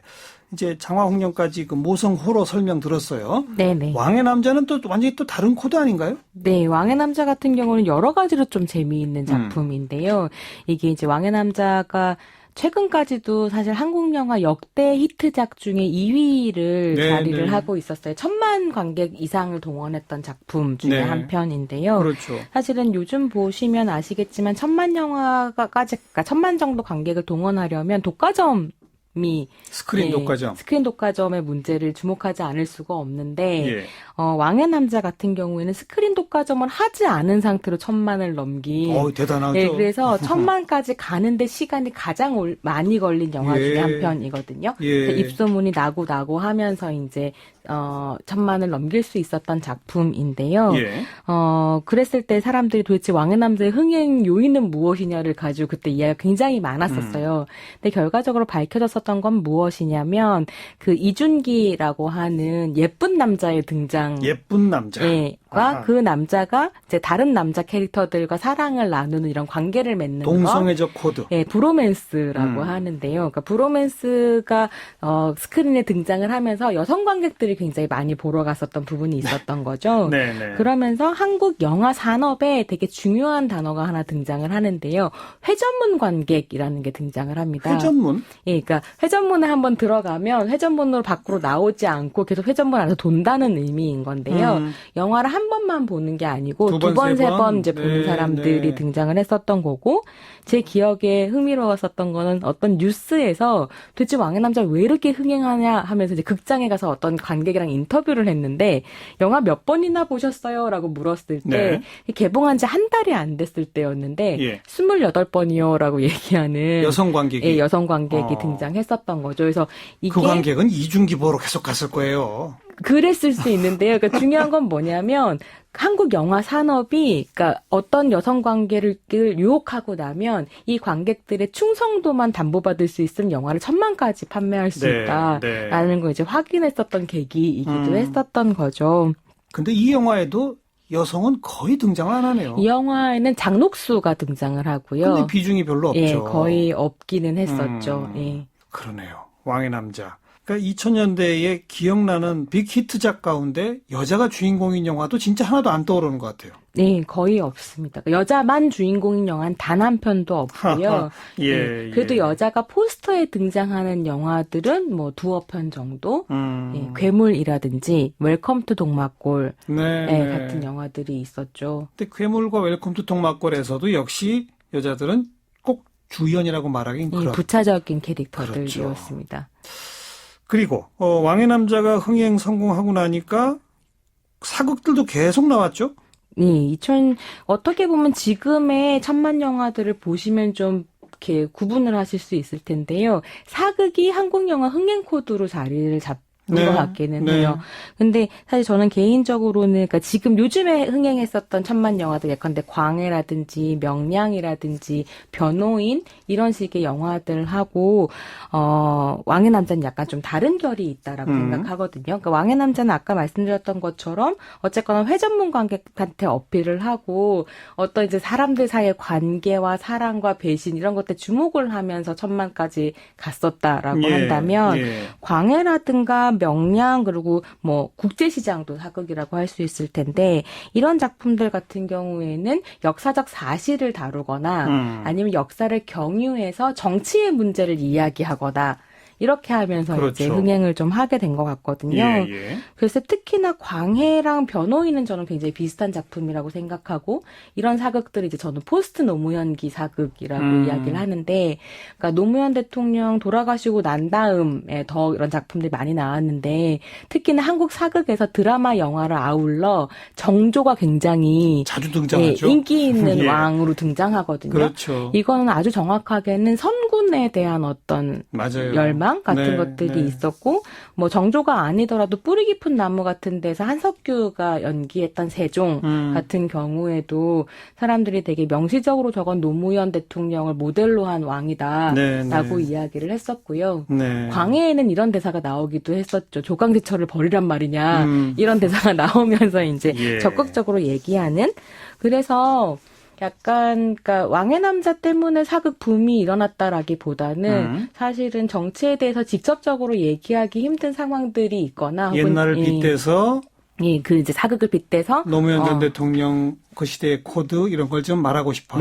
이제 장화홍련까지 그 모성호로 설명 들었어요. 네네. 왕의 남자는 또 완전히 또 다른 코드 아닌가요? 네, 왕의 남자 같은 경우는 여러 가지로 좀 재미있는 작품인데요. 이게 이제 왕의 남자가 최근까지도 사실 한국 영화 역대 히트작 중에 2위를 자리를 하고 있었어요. 1000만 관객 이상을 동원했던 작품 중에 한 편인데요. 그렇죠. 사실은 요즘 보시면 아시겠지만 1000만 영화까지, 그러니까 1000만 정도 관객을 동원하려면 독과점 스크린 독과점. 스크린 독과점의 문제를 주목하지 않을 수가 없는데 왕의 남자 같은 경우에는 스크린 독과점을 하지 않은 상태로 1000만을 넘긴 대단하죠. 네, 그래서 1000만까지 가는데 시간이 가장 많이 걸린 영화 중에 한 편이거든요. 입소문이 나고 하면서 이제 1000만을 넘길 수 있었던 작품인데요. 그랬을 때 사람들이 도대체 왕의 남자의 흥행 요인은 무엇이냐를 가지고 그때 이야기가 굉장히 많았었어요. 근데 결과적으로 밝혀졌었던 건 무엇이냐면 그 이준기라고 하는 예쁜 남자의 등장. 예쁜 남자. 과 그 남자가 이제 다른 남자 캐릭터들과 사랑을 나누는 이런 관계를 맺는 동성애적 코드. 브로맨스라고 하는데요. 그러니까 브로맨스가 스크린에 등장을 하면서 여성 관객들이 굉장히 많이 보러 갔었던 부분이 있었던 거죠. 그러면서 한국 영화 산업에 되게 중요한 단어가 하나 등장을 하는데요. 회전문 관객이라는 게 등장을 합니다. 회전문? 그러니까 회전문에 한번 들어가면 회전문으로 밖으로 나오지 않고 계속 회전문 안에서 돈다는 의미인 건데요. 영화를 한 번만 보는 게 아니고 두 번, 세 번 이제 보는 사람들이 등장을 했었던 거고, 제 기억에 흥미로웠었던 거는 어떤 뉴스에서 도대체 왕의 남자 왜 이렇게 흥행하냐 하면서 이제 극장에 가서 어떤 관객이랑 인터뷰를 했는데 영화 몇 번이나 보셨어요? 라고 물었을 때 개봉한 지 한 달이 안 됐을 때였는데 28번이요 라고 얘기하는 여성 관객이 여성 관객이 등장했었던 거죠. 그래서 이게 그 관객은 이중기 보러 계속 갔을 거예요. 그랬을 수 있는데요. 그러니까 중요한 건 뭐냐면 한국 영화 산업이 그러니까 어떤 여성 관계를 유혹하고 나면 이 관객들의 충성도만 담보받을 수 있으면 영화를 1000만까지 판매할 수 있다라는 걸 이제 확인했었던 계기이기도 했었던 거죠. 근데 이 영화에도 여성은 거의 등장을 안 하네요. 이 영화에는 장녹수가 등장을 하고요. 근데 비중이 별로 없죠. 거의 없기는 했었죠. 그러네요. 왕의 남자. 그러니까 2000년대에 기억나는 빅히트작 가운데 여자가 주인공인 영화도 진짜 하나도 안 떠오르는 것 같아요. 네, 거의 없습니다. 여자만 주인공인 영화는 단 한 편도 없고요. 그래도 여자가 포스터에 등장하는 영화들은 뭐 두어 편 정도, 괴물이라든지 웰컴 투 동막골 같은 영화들이 있었죠. 근데 괴물과 웰컴 투 동막골에서도 역시 여자들은 꼭 주연이라고 말하긴 그렇죠. 부차적인 캐릭터들이었습니다. 그리고 왕의 남자가 흥행 성공하고 나니까 사극들도 계속 나왔죠? 네, 어떻게 보면 지금의 1000만 영화들을 보시면 좀 이렇게 구분을 하실 수 있을 텐데요. 사극이 한국 영화 흥행 코드로 자리를 잡는 것 같기는 해요. 근데 사실 저는 개인적으로는 그러니까 지금 요즘에 흥행했었던 1000만 영화들 예컨대 광해라든지 명량이라든지 변호인 이런 식의 영화들하고 왕의 남자는 약간 좀 다른 결이 있다라고 생각하거든요. 그러니까 왕의 남자는 아까 말씀드렸던 것처럼 어쨌거나 회전문 관객한테 어필을 하고 어떤 이제 사람들 사이의 관계와 사랑과 배신 이런 것들 주목을 하면서 1000만까지 갔었다라고 한다면 광해라든가 명량 그리고 뭐 국제시장도 사극이라고 할 수 있을 텐데 이런 작품들 같은 경우에는 역사적 사실을 다루거나 아니면 역사를 경유해서 정치의 문제를 이야기하거나 이렇게 하면서 그렇죠. 이제 흥행을 좀 하게 된 것 같거든요. 예. 그래서 특히나 광해랑 변호인은 저는 굉장히 비슷한 작품이라고 생각하고 이런 사극들이 이제 저는 포스트 노무현기 사극이라고 이야기를 하는데 그러니까 노무현 대통령 돌아가시고 난 다음에 더 이런 작품들이 많이 나왔는데 특히나 한국 사극에서 드라마 영화를 아울러 정조가 굉장히 자주 등장하죠. 인기 있는 예. 왕으로 등장하거든요. 그렇죠. 이거는 아주 정확하게는 선군에 대한 어떤 맞아요. 열망 같은 네, 것들이 네. 있었고 뭐 정조가 아니더라도 뿌리 깊은 나무 같은 데서 한석규가 연기했던 세종 같은 경우에도 사람들이 되게 명시적으로 저건 노무현 대통령을 모델로 한 왕이다라고 네. 이야기를 했었고요. 네. 광해에는 이런 대사가 나오기도 했었죠. 조강지처를 버리란 말이냐 이런 대사가 나오면서 이제 예. 적극적으로 얘기하는. 그래서 약간 그러니까 왕의 남자 때문에 사극 붐이 일어났다라기보다는 사실은 정치에 대해서 직접적으로 얘기하기 힘든 상황들이 있거나 혹은 옛날을 빗대서 그 이제 사극을 빗대서 노무현 전 대통령 그 시대의 코드 이런 걸 좀 말하고 싶어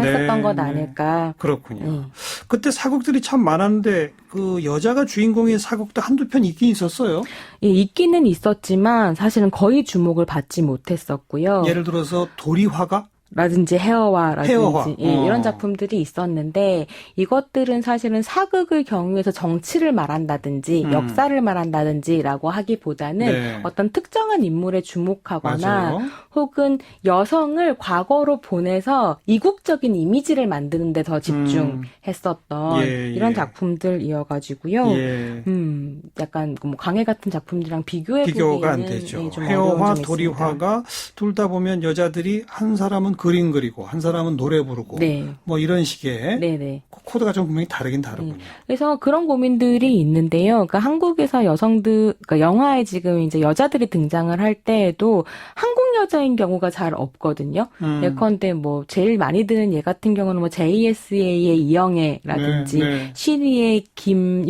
했었던 것 아닐까. 그렇군요. 그때 사극들이 참 많았는데 그 여자가 주인공의 사극도 한두 편 있긴 있었어요. 예, 있기는 있었지만 사실은 거의 주목을 받지 못했었고요. 예를 들어서 도리화가 라든지 헤어화라든지 헤어화. 이런 작품들이 있었는데 이것들은 사실은 사극을 경유해서 정치를 말한다든지 역사를 말한다든지라고 하기보다는 네. 어떤 특정한 인물에 주목하거나 맞아요. 혹은 여성을 과거로 보내서 이국적인 이미지를 만드는 데 더 집중했었던 예, 이런 예. 작품들이어가지고요. 예. 약간 뭐 강해 같은 작품들이랑 비교가 안 비교해보기에는 되죠. 좀 헤어화, 어려운 점이 도리화가 둘 다 보면 여자들이 한 사람은 그림 그리고 한 사람은 노래 부르고 네. 뭐 이런 식의 네네. 코드가 좀 분명히 다르긴 다르군요. 그래서 그런 고민들이 있는데요. 그러니까 한국에서 그러니까 영화에 지금 이제 여자들이 등장을 할 때에도 한국 여자인 경우가 잘 없거든요. 예컨대 뭐 제일 많이 드는 예 같은 경우는 뭐 JSA의 이영애라든지 네. 시리의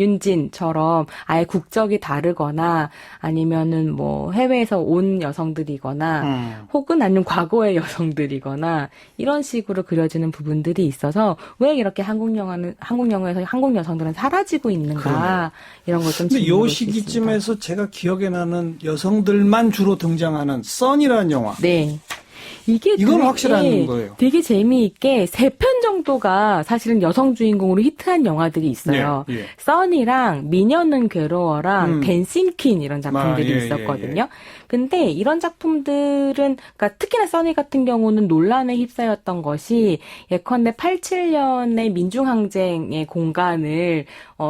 김윤진처럼 아예 국적이 다르거나 아니면은 뭐 해외에서 온 여성들이거나 혹은 아니면 과거의 여성들이거나 이런 식으로 그려지는 부분들이 있어서 왜 이렇게 한국 영화에서 한국 여성들은 사라지고 있는가 그러네요. 이런 걸 좀 근데 요 질문해 볼 수 있습니다. 시기쯤에서 제가 기억에 나는 여성들만 주로 등장하는 써니라는 영화. 네. 이건 되게, 확실한 거예요. 되게 재미있게 3편 정도가 사실은 여성 주인공으로 히트한 영화들이 있어요. 예, 예. 써니랑 미녀는 괴로워랑 댄싱 퀸 이런 작품들이 예, 있었거든요. 예. 근데 이런 작품들은 그러니까 특히나 써니 같은 경우는 논란에 휩싸였던 것이 예컨대 87년의 민중항쟁의 공간을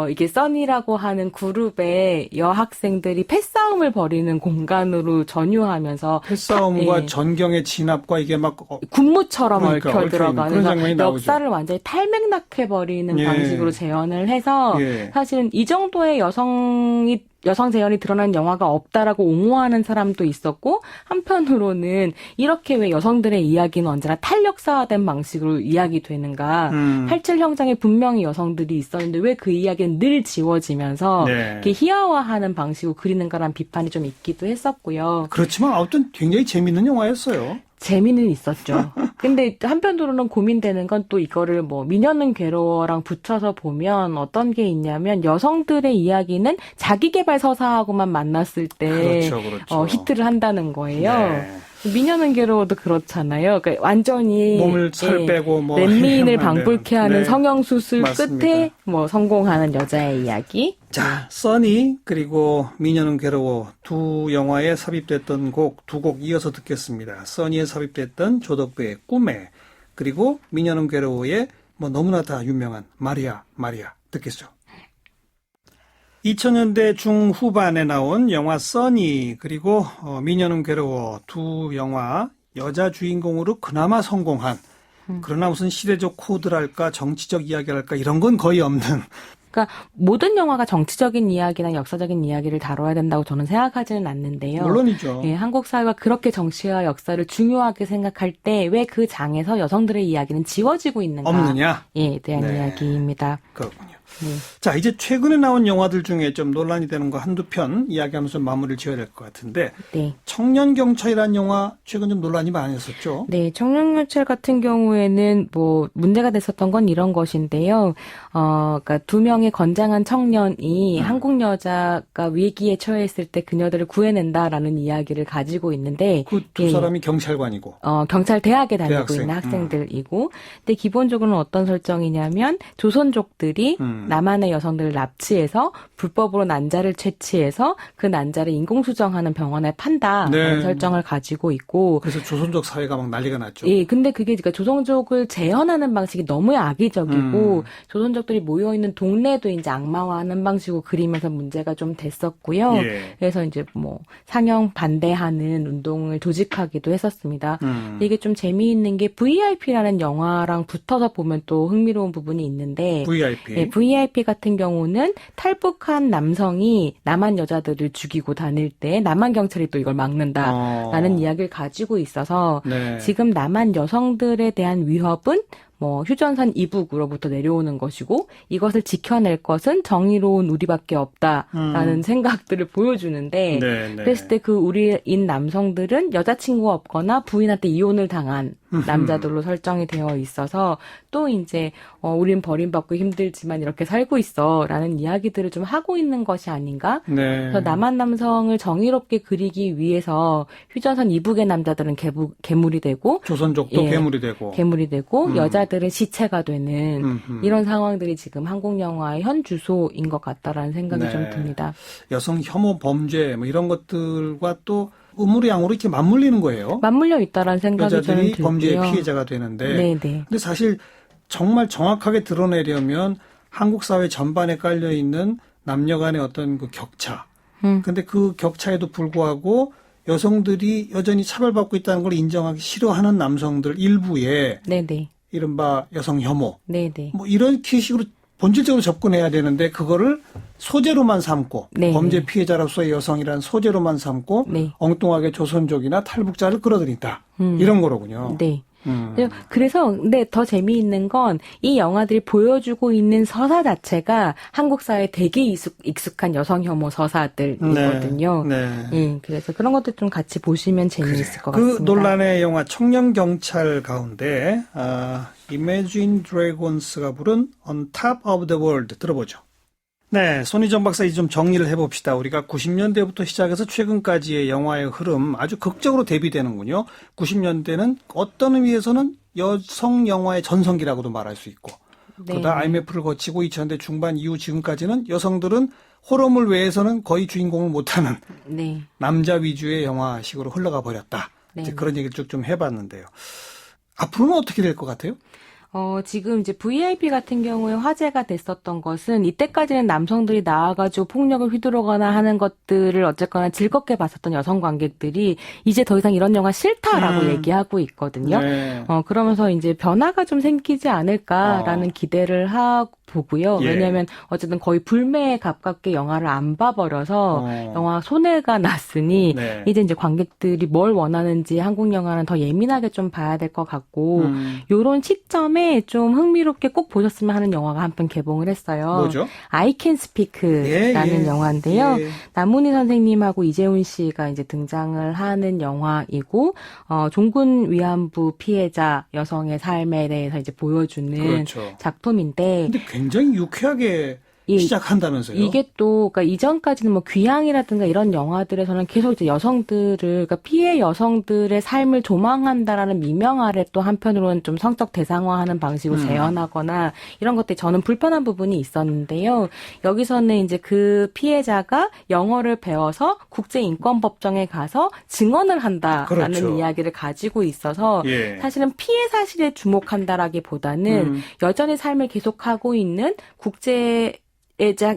이게 써니라고 하는 그룹의 여학생들이 패싸움을 벌이는 공간으로 전유하면서 패싸움과 예. 전경의 진압과 이게 막 군무처럼 그러니까 얽혀 그런 들어가는 장면이 나오죠. 역사를 완전히 탈맥락해버리는 예. 방식으로 재현을 해서 예. 사실은 이 정도의 여성 재현이 드러난 영화가 없다라고 옹호하는 사람도 있었고 한편으로는 이렇게 왜 여성들의 이야기는 언제나 탈역사화된 방식으로 이야기되는가 87형장에 분명히 여성들이 있었는데 왜 그 이야기는 늘 지워지면서 네. 이렇게 희화화하는 방식으로 그리는가라는 비판이 좀 있기도 했었고요. 그렇지만 아무튼 굉장히 재밌는 영화였어요. 재미는 있었죠. 근데 한편으로는 고민되는 건 또 이거를 뭐 미녀는 괴로워랑 붙여서 보면 어떤 게 있냐면 여성들의 이야기는 자기계발 서사하고만 만났을 때 그렇죠. 히트를 한다는 거예요. 네. 미녀는 괴로워도 그렇잖아요. 그러니까 완전히 몸을 살 빼고 뭐 렛미인을 이러면 안 방불케 되는. 하는 네. 성형수술 맞습니다. 끝에 뭐 성공하는 여자의 이야기. 자, 써니 그리고 미녀는 괴로워 두 영화에 삽입됐던 곡 두 곡 이어서 듣겠습니다. 써니에 삽입됐던 조덕배의 꿈에 그리고 미녀는 괴로워의 뭐 너무나 다 유명한 마리아 듣겠죠. 2000년대 중후반에 나온 영화 써니 그리고 미녀는 괴로워 두 영화 여자 주인공으로 그나마 성공한 그러나 무슨 시대적 코드랄까 정치적 이야기랄까 이런 건 거의 없는 그러니까 모든 영화가 정치적인 이야기나 역사적인 이야기를 다뤄야 된다고 저는 생각하지는 않는데요. 물론이죠. 예, 한국 사회가 그렇게 정치와 역사를 중요하게 생각할 때 왜 그 장에서 여성들의 이야기는 지워지고 있는가? 없느냐? 예, 대한 네. 이야기입니다. 그렇군요. 자, 이제 최근에 나온 영화들 중에 좀 논란이 되는 거 한두 편 이야기하면서 마무리를 지어야 될 것 같은데 네. 청년경찰이라는 영화 최근 좀 논란이 많았었죠. 네, 청년경찰 같은 경우에는 뭐 문제가 됐었던 건 이런 것인데요. 그러니까 두 명의 건장한 청년이 한국 여자가 위기에 처했을 때 그녀들을 구해낸다라는 이야기를 가지고 있는데 그 두 사람이 경찰관이고. 경찰 대학에 다니고 대학생. 있는 학생들이고, 근데 기본적으로는 어떤 설정이냐면 조선족들이 남한의 여성들을 납치해서 불법으로 난자를 채취해서 그 난자를 인공수정하는 병원에 판다라는 네. 설정을 가지고 있고, 그래서 조선족 사회가 막 난리가 났죠. 예, 근데 그게 그러니까 조선족을 재현하는 방식이 너무 악의적이고 조선족들이 모여 있는 동네도 이제 악마화하는 방식으로 그리면서 문제가 좀 됐었고요. 예. 그래서 이제 뭐 상영 반대하는 운동을 조직하기도 했었습니다. 근데 이게 좀 재미있는 게 VIP라는 영화랑 붙어서 보면 또 흥미로운 부분이 있는데 VIP. 네, VIP 같은 경우는 탈북한 남성이 남한 여자들을 죽이고 다닐 때 남한 경찰이 또 이걸 막는다라는 이야기를 가지고 있어서 네. 지금 남한 여성들에 대한 위협은 뭐 휴전선 이북으로부터 내려오는 것이고 이것을 지켜낼 것은 정의로운 우리밖에 없다라는 생각들을 보여주는데 네, 네. 그랬을 때 그 우리인 남성들은 여자친구가 없거나 부인한테 이혼을 당한 남자들로 설정이 되어 있어서 또 이제 우린 버림받고 힘들지만 이렇게 살고 있어라는 이야기들을 좀 하고 있는 것이 아닌가. 네. 그래서 남한 남성을 정의롭게 그리기 위해서 휴전선 이북의 남자들은 괴물이 되고 조선족도 예, 괴물이 되고. 괴물이 되고 여자들은 시체가 되는 이런 상황들이 지금 한국 영화의 현 주소인 것 같다라는 생각이 네. 좀 듭니다. 여성 혐오 범죄 뭐 이런 것들과 또 우물양으로 이렇게 맞물리는 거예요. 맞물려 있다라는 생각이 좀 여자들이 들고요. 범죄의 피해자가 되는데. 네네. 근데 사실 정말 정확하게 드러내려면 한국 사회 전반에 깔려 있는 남녀 간의 어떤 그 격차. 근데 그 격차에도 불구하고 여성들이 여전히 차별받고 있다는 걸 인정하기 싫어하는 남성들 일부에 네네. 이른바 여성 혐오. 네네. 뭐 이렇게 식으로 본질적으로 접근해야 되는데 그거를 소재로만 삼고 네. 범죄 피해자로서의 여성이라는 소재로만 삼고 네. 엉뚱하게 조선족이나 탈북자를 끌어들인다. 이런 거로군요. 네. 그래서 근데 더 재미있는 건 이 영화들이 보여주고 있는 서사 자체가 한국 사회에 되게 익숙한 여성 혐오 서사들이거든요. 네. 그래서 그런 것들 좀 같이 보시면 재미있을 것 그 같습니다. 논란의 영화 청년경찰 가운데 Imagine Dragons가 부른 On Top of the World 들어보죠. 네, 손희정 박사 이제 좀 정리를 해봅시다. 우리가 90년대부터 시작해서 최근까지의 영화의 흐름 아주 극적으로 대비되는군요. 90년대는 어떤 의미에서는 여성 영화의 전성기라고도 말할 수 있고 네. 그러다 IMF를 거치고 2000년대 중반 이후 지금까지는 여성들은 호러물 외에서는 거의 주인공을 못하는 네. 남자 위주의 영화식으로 흘러가 버렸다. 네. 이제 그런 얘기를 쭉 좀 해봤는데요. 앞으로는 어떻게 될 것 같아요? 지금 이제 VIP 같은 경우에 화제가 됐었던 것은 이때까지는 남성들이 나와가지고 폭력을 휘두르거나 하는 것들을 어쨌거나 즐겁게 봤었던 여성 관객들이 이제 더 이상 이런 영화 싫다라고 얘기하고 있거든요. 네. 그러면서 이제 변화가 좀 생기지 않을까라는 기대를 하고 보고요. 예. 왜냐하면 어쨌든 거의 불매에 가깝게 영화를 안 봐버려서 영화 손해가 났으니 네. 이제 관객들이 뭘 원하는지 한국 영화는 더 예민하게 좀 봐야 될 것 같고 요런 시점에 좀 흥미롭게 꼭 보셨으면 하는 영화가 한 편 개봉을 했어요. 뭐죠? I Can Speak라는 영화인데요. 예. 남문희 선생님하고 이재훈 씨가 이제 등장을 하는 영화이고 종군 위안부 피해자 여성의 삶에 대해서 이제 보여주는 그렇죠. 작품인데 근데 굉장히 유쾌하게 시작한다면서요? 이게 또, 그러니까 이전까지는 뭐 귀향이라든가 이런 영화들에서는 계속 이제 여성들을, 그러니까 피해 여성들의 삶을 조망한다라는 미명 아래 또 한편으로는 좀 성적 대상화하는 방식으로 재현하거나 이런 것들이 저는 불편한 부분이 있었는데요. 여기서는 이제 그 피해자가 영어를 배워서 국제인권법정에 가서 증언을 한다라는 그렇죠. 이야기를 가지고 있어서 예. 사실은 피해 사실에 주목한다라기보다는 여전히 삶을 계속하고 있는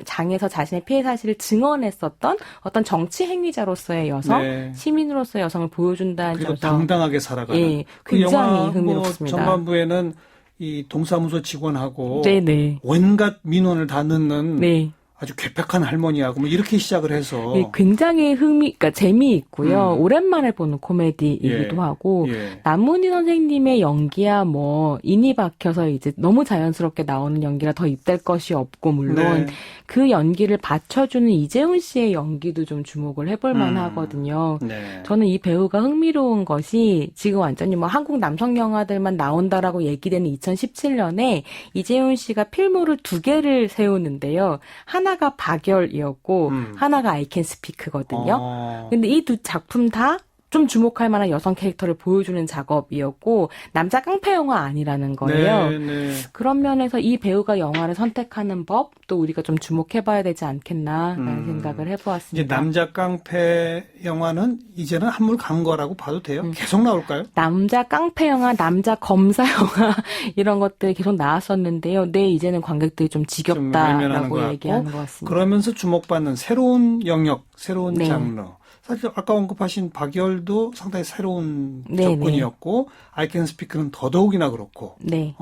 장에서 자신의 피해 사실을 증언했었던 어떤 정치 행위자로서의 여성, 네. 시민으로서의 여성을 보여준다는 그리고 점에서 당당하게 살아가는. 그 굉장히 영화 흥미롭습니다. 전반부에는 이 동사무소 직원하고 네네. 온갖 민원을 다 넣는 네. 아주 괴팍한 할머니하고 뭐 이렇게 시작을 해서 예, 굉장히 그러니까 재미있고요. 오랜만에 보는 코미디이기도 예. 하고, 예. 남문희 선생님의 연기야 뭐, 인이 박혀서 이제 너무 자연스럽게 나오는 연기라 더 입댈 것이 없고, 물론, 네. 그 연기를 받쳐주는 이재훈 씨의 연기도 좀 주목을 해볼 만하거든요. 네. 저는 이 배우가 흥미로운 것이 지금 완전히 뭐 한국 남성 영화들만 나온다라고 얘기되는 2017년에 이재훈 씨가 필모를 2개를 세우는데요. 하나가 박열이었고 하나가 I Can Speak거든요. 근데 이 두 작품 다 좀 주목할 만한 여성 캐릭터를 보여주는 작업이었고 남자 깡패 영화 아니라는 거예요. 네, 네. 그런 면에서 이 배우가 영화를 선택하는 법 또 우리가 좀 주목해봐야 되지 않겠나라는 생각을 해보았습니다. 이제 남자 깡패 영화는 이제는 한물 간 거라고 봐도 돼요? 계속 나올까요? 남자 깡패 영화, 남자 검사 영화 이런 것들이 계속 나왔었는데요. 네, 이제는 관객들이 좀 좀 외면하는 것 지겹다라고 같고, 얘기하는 것 같습니다. 그러면서 주목받는 새로운 영역, 새로운 네. 장르. 사실 아까 언급하신 박열도 상당히 새로운 네, 접근이었고 I Can Speak는 더더욱이나 그렇고. 네.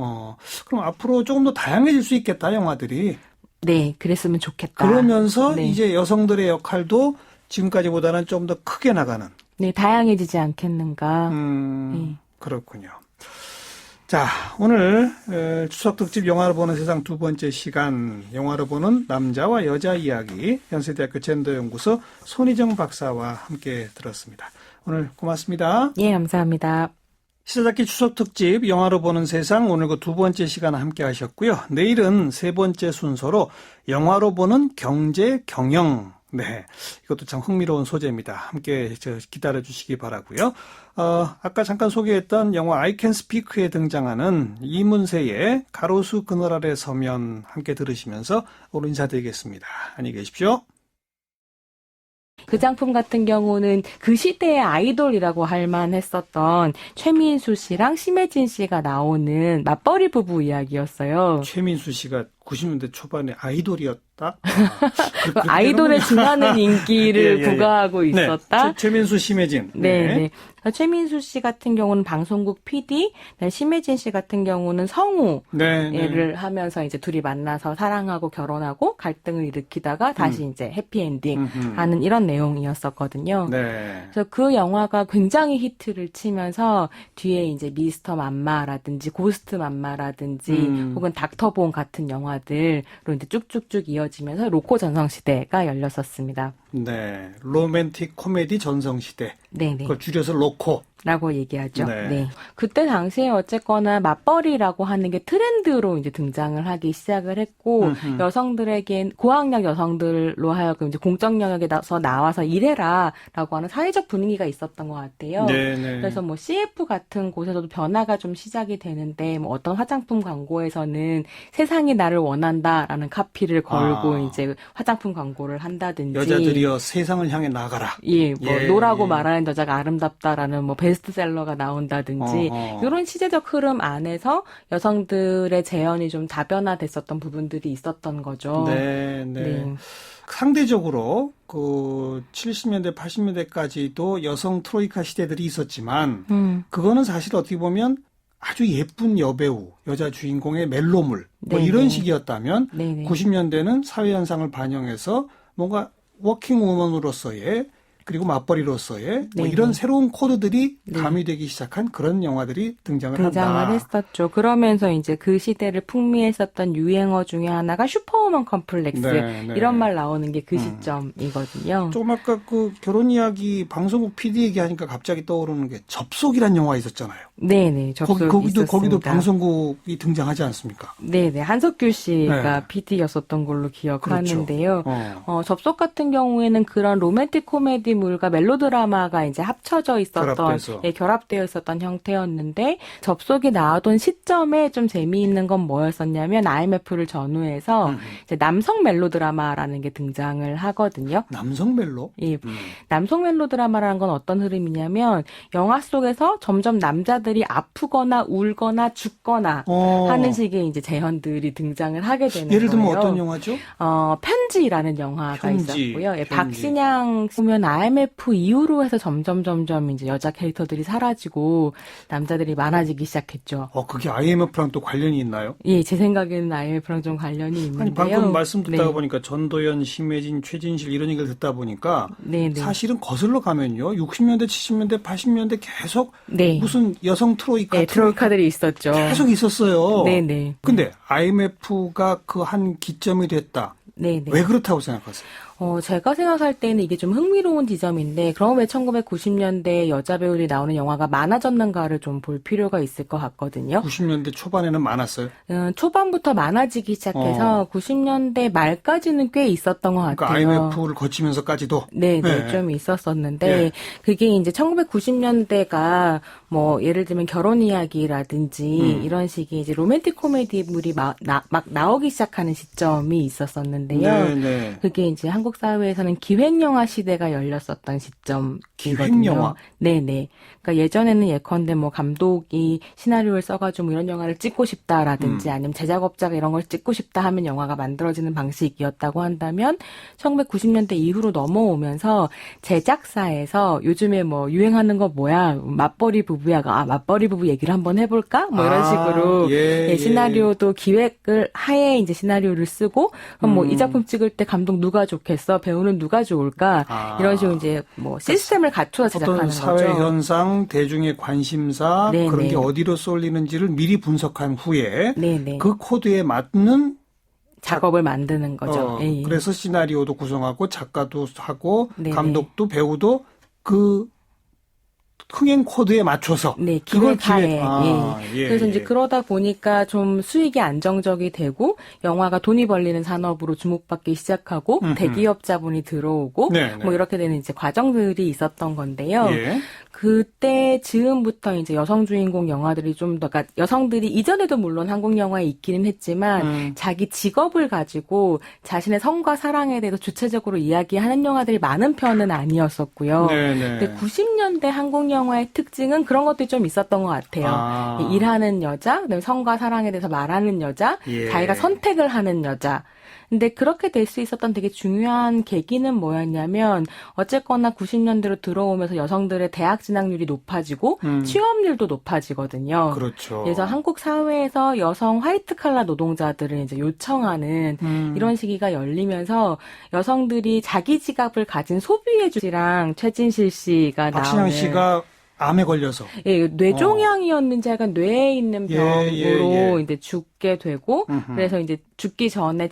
그럼 앞으로 조금 더 다양해질 수 있겠다, 영화들이. 네, 그랬으면 좋겠다. 그러면서 네. 이제 여성들의 역할도 지금까지보다는 좀 더 크게 나가는. 네, 다양해지지 않겠는가. 네. 그렇군요. 자, 오늘 추석 특집 영화를 보는 세상 2번째 시간, 영화를 보는 남자와 여자 이야기, 연세대학교 젠더연구소 손희정 박사와 함께 들었습니다. 오늘 고맙습니다. 예, 감사합니다. 시사잡기 추석 특집 영화로 보는 세상, 오늘 그 2번째 시간 함께 하셨고요. 내일은 3번째 순서로 영화로 보는 경제 경영. 네, 이것도 참 흥미로운 소재입니다. 함께 기다려 주시기 바라고요. 아까 잠깐 소개했던 영화 I Can Speak에 등장하는 이문세의 가로수 그늘 아래 서면 함께 들으시면서 오늘 인사드리겠습니다. 안녕히 계십시오. 그 작품 같은 경우는 그 시대의 아이돌이라고 할 만했었던 최민수 씨랑 심혜진 씨가 나오는 맞벌이 부부 이야기였어요. 최민수 씨가 90년대 초반에 아이돌이었다? 그 아이돌에 준하는 인기를 부과하고 있었다. 네, 최민수, 심혜진. 네. 최민수 씨 같은 경우는 방송국 PD, 심혜진 씨 같은 경우는 성우를 하면서 이제 둘이 만나서 사랑하고 결혼하고 갈등을 일으키다가 다시 이제 해피엔딩 하는 이런 내용이었었거든요. 네. 그래서 그 영화가 굉장히 히트를 치면서 뒤에 이제 미스터 맘마라든지 고스트 맘마라든지 혹은 닥터본 같은 영화들로 이제 쭉쭉쭉 이어지면서 로코 전성시대가 열렸었습니다. 네. 로맨틱 코미디 전성시대. 네네. 그걸 줄여서 로코. 라고 얘기하죠. 네. 네. 그때 당시에 어쨌거나 맞벌이라고 하는 게 트렌드로 이제 등장을 하기 시작을 했고, 여성들에겐, 고학력 여성들로 하여금 이제 공적 영역에서 나와서 일해라 라고 하는 사회적 분위기가 있었던 것 같아요. 네네. 그래서 뭐 CF 같은 곳에서도 변화가 좀 시작이 되는데, 뭐 어떤 화장품 광고에서는 세상이 나를 원한다라는 카피를 걸고 이제 화장품 광고를 한다든지. 여자들이여 세상을 향해 나가라. 예, 뭐 예, 노라고 예. 말하는 여자가 아름답다라는 뭐 베스트셀러가 나온다든지 이런 시대적 흐름 안에서 여성들의 재현이 좀 다변화됐었던 부분들이 있었던 거죠. 네. 상대적으로 그 70년대, 80년대까지도 여성 트로이카 시대들이 있었지만 그거는 사실 어떻게 보면 아주 예쁜 여배우, 여자 주인공의 멜로물 뭐 네네. 이런 식이었다면 네네. 90년대는 사회 현상을 반영해서 뭔가 워킹우먼으로서의 그리고 맞벌이로서의 뭐 네네. 이런 새로운 코드들이 가미되기 시작한 그런 영화들이 등장을 한다. 했었죠. 그러면서 이제 그 시대를 풍미했었던 유행어 중에 하나가 슈퍼우먼 컴플렉스 네. 이런 말 나오는 게 그 시점이거든요. 조금 아까 그 결혼 이야기 방송국 PD 얘기하니까 갑자기 떠오르는 게 접속이란 영화 있었잖아요. 네네. 접속이 거기도 있었습니다. 방송국이 등장하지 않습니까? 네네. 한석규 씨가 네. PD였었던 걸로 기억하는데요. 그렇죠. 접속 같은 경우에는 그런 로맨틱 코미디물과 멜로드라마가 이제 합쳐져 있었던, 결합돼서. 결합되어 있었던 형태였는데, 접속이 나오던 시점에 좀 재미있는 건 뭐였었냐면, IMF를 전후해서 이제 남성 멜로드라마라는 게 등장을 하거든요. 남성 멜로? 예. 남성 멜로드라마라는 건 어떤 흐름이냐면, 영화 속에서 점점 남자들이 아프거나 울거나 죽거나 하는 식의 이제 재현들이 등장을 하게 되는 예를 들면 거예요. 어떤 영화죠? 편지라는 영화가 편지, 있었고요. 예, 편지. 박신양 보면 IMF 이후로 해서 점점 이제 여자 캐릭터들이 사라지고 남자들이 많아지기 시작했죠. 그게 IMF랑 또 관련이 있나요? 예, 제 생각에는 IMF랑 좀 관련이 있는데요. 아니, 방금 말씀 듣다가 네. 보니까 전도연, 심혜진, 최진실 이런 얘기를 듣다 보니까 네. 사실은 거슬러 가면요. 60년대, 70년대, 80년대 계속 네. 무슨 여성 트로이카, 네, 트로이카들이 있었죠. 계속 있었어요. 네네. 근데 IMF가 그 한 기점이 됐다. 네네. 왜 그렇다고 생각하세요? 제가 생각할 때는 이게 좀 흥미로운 지점인데, 그럼 왜 1990년대 여자 배우들이 나오는 영화가 많아졌는가를 좀 볼 필요가 있을 것 같거든요. 90년대 초반에는 많았어요. 초반부터 많아지기 시작해서 90년대 말까지는 꽤 있었던 것 그러니까 같아요. IMF를 거치면서까지도. 네, 좀 있었었는데, 네. 그게 이제 1990년대가 뭐, 예를 들면 결혼 이야기라든지, 이런 식의 이제 로맨틱 코미디물이 막 나오기 시작하는 시점이 있었었는데요. 네. 그게 이제 한국 사회에서는 기획영화 시대가 열렸었던 시점이거든요. 기획영화? 네네. 그러니까 예전에는 예컨대 뭐 감독이 시나리오를 써가지고 뭐 이런 영화를 찍고 싶다라든지 아니면 제작업자가 이런 걸 찍고 싶다 하면 영화가 만들어지는 방식이었다고 한다면 1990년대 이후로 넘어오면서 제작사에서 요즘에 뭐 유행하는 거 뭐야? 맞벌이 부부야. 맞벌이 부부 얘기를 한번 해볼까? 뭐 이런 식으로 예. 시나리오도 기획을 하에 이제 시나리오를 쓰고 그럼 뭐 이 작품 찍을 때 감독 누가 좋겠어? 배우는 누가 좋을까? 이런 식으로 이제 뭐 시스템을 갖춰서 제작하는 어떤 사회 거죠. 현상, 대중의 관심사 네네. 그런 게 어디로 쏠리는지를 미리 분석한 후에 네네. 그 코드에 맞는 작업을 만드는 거죠. 예. 그래서 시나리오도 구성하고 작가도 하고 네네. 감독도 배우도 그 흥행 코드에 맞춰서 네, 그걸 기획하에. 예. 그래서 이제 그러다 보니까 좀 수익이 안정적이 되고 영화가 돈이 벌리는 산업으로 주목받기 시작하고 대기업 자본이 들어오고 네네. 뭐 이렇게 되는 이제 과정들이 있었던 건데요. 예. 그때 즈음부터 이제 여성 주인공 영화들이 좀 더, 그러니까 여성들이 이전에도 물론 한국 영화에 있기는 했지만 자기 직업을 가지고 자신의 성과 사랑에 대해서 주체적으로 이야기하는 영화들이 많은 편은 아니었었고요. 네네. 근데 90년대 한국 영화의 특징은 그런 것들이 좀 있었던 것 같아요. 일하는 여자, 그다음에 성과 사랑에 대해서 말하는 여자, 예. 자기가 선택을 하는 여자. 근데 그렇게 될 수 있었던 되게 중요한 계기는 뭐였냐면 어쨌거나 90년대로 들어오면서 여성들의 대학 진학률이 높아지고 취업률도 높아지거든요. 그렇죠. 그래서 한국 사회에서 여성 화이트 칼라 노동자들을 이제 요청하는 이런 시기가 열리면서 여성들이 자기 지갑을 가진 소비의 주지랑 최진실 씨가 박신양 나오는 씨가 암에 걸려서 예, 뇌종양이었는지 약간 뇌에 있는 병으로 예. 이제 죽게 되고 그래서 이제 죽기 전에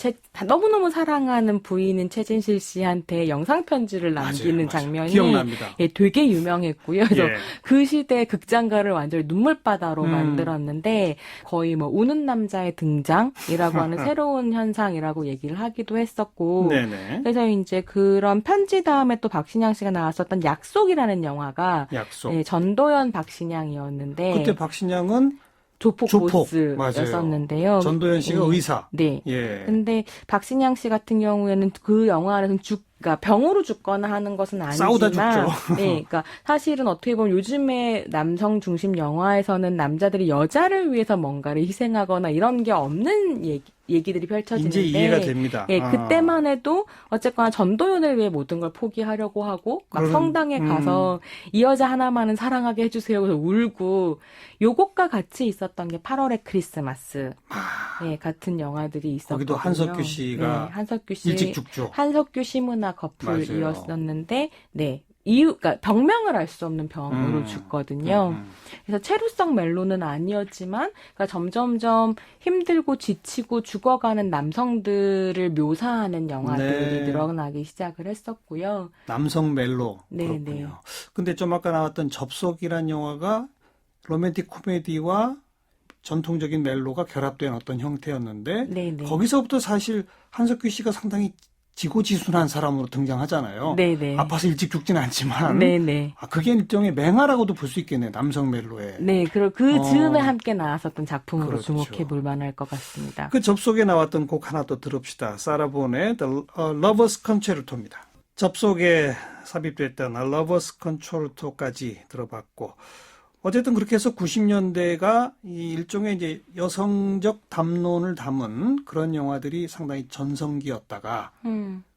너무너무 사랑하는 부인인 최진실 씨한테 영상 편지를 남기는 맞아요. 장면이 기억납니다. 예, 되게 유명했고요. 그래서 예. 그 시대 극장가를 완전히 눈물바다로 만들었는데 거의 뭐 우는 남자의 등장이라고 하는 새로운 현상이라고 얘기를 하기도 했었고 네네. 그래서 이제 그런 편지 다음에 또 박신양 씨가 나왔었던 약속이라는 영화가 약속. 예, 전도연 박신양이었는데 그때 박신양은 조폭 조폭, 보스였었는데요. 전도연 씨가 예. 의사. 네. 예. 근데 박신양 씨 같은 경우에는 그 영화 안에서는 그러니까 병으로 죽거나 하는 것은 아니지만, 싸우다 죽죠. 네, 그러니까 사실은 어떻게 보면 요즘에 남성 중심 영화에서는 남자들이 여자를 위해서 뭔가를 희생하거나 이런 게 없는 얘기들이 펼쳐지는데, 이제 이해가 됩니다. 예, 그때만 해도 어쨌거나 전도연을 위해 모든 걸 포기하려고 하고 막 성당에 가서 이 여자 하나만은 사랑하게 해주세요. 그래서 울고 요것과 같이 있었던 게 8월의 크리스마스 예, 같은 영화들이 있었거든요. 거기도 한석규 씨가 네, 한석규 씨, 일찍 죽죠. 한석규 시문화 커플이었었는데, 네. 그러니까 병명을 알 수 없는 병으로 죽거든요. 그래서 체루성 멜로는 아니었지만, 그러니까 점점점 힘들고 지치고 죽어가는 남성들을 묘사하는 영화들이 네. 늘어나기 시작을 했었고요. 남성 멜로. 네, 그렇군요. 네. 근데 좀 아까 나왔던 접속이란 영화가 로맨틱 코미디와 전통적인 멜로가 결합된 어떤 형태였는데 네, 네. 거기서부터 사실 한석규 씨가 상당히 지고지순한 사람으로 등장하잖아요. 네, 네. 아파서 일찍 죽지는 않지만 네, 네. 그게 일종의 맹아라고도 볼 수 있겠네요. 남성 멜로에. 네, 그 즈음에 함께 나왔었던 작품으로 그렇죠. 주목해 볼 만할 것 같습니다. 그 접속에 나왔던 곡 하나 더 들읍시다. 사라본의 The Lover's Concerto입니다. 접속에 삽입됐던 Lover's Concerto까지 들어봤고 어쨌든 그렇게 해서 90년대가 이 일종의 이제 여성적 담론을 담은 그런 영화들이 상당히 전성기였다가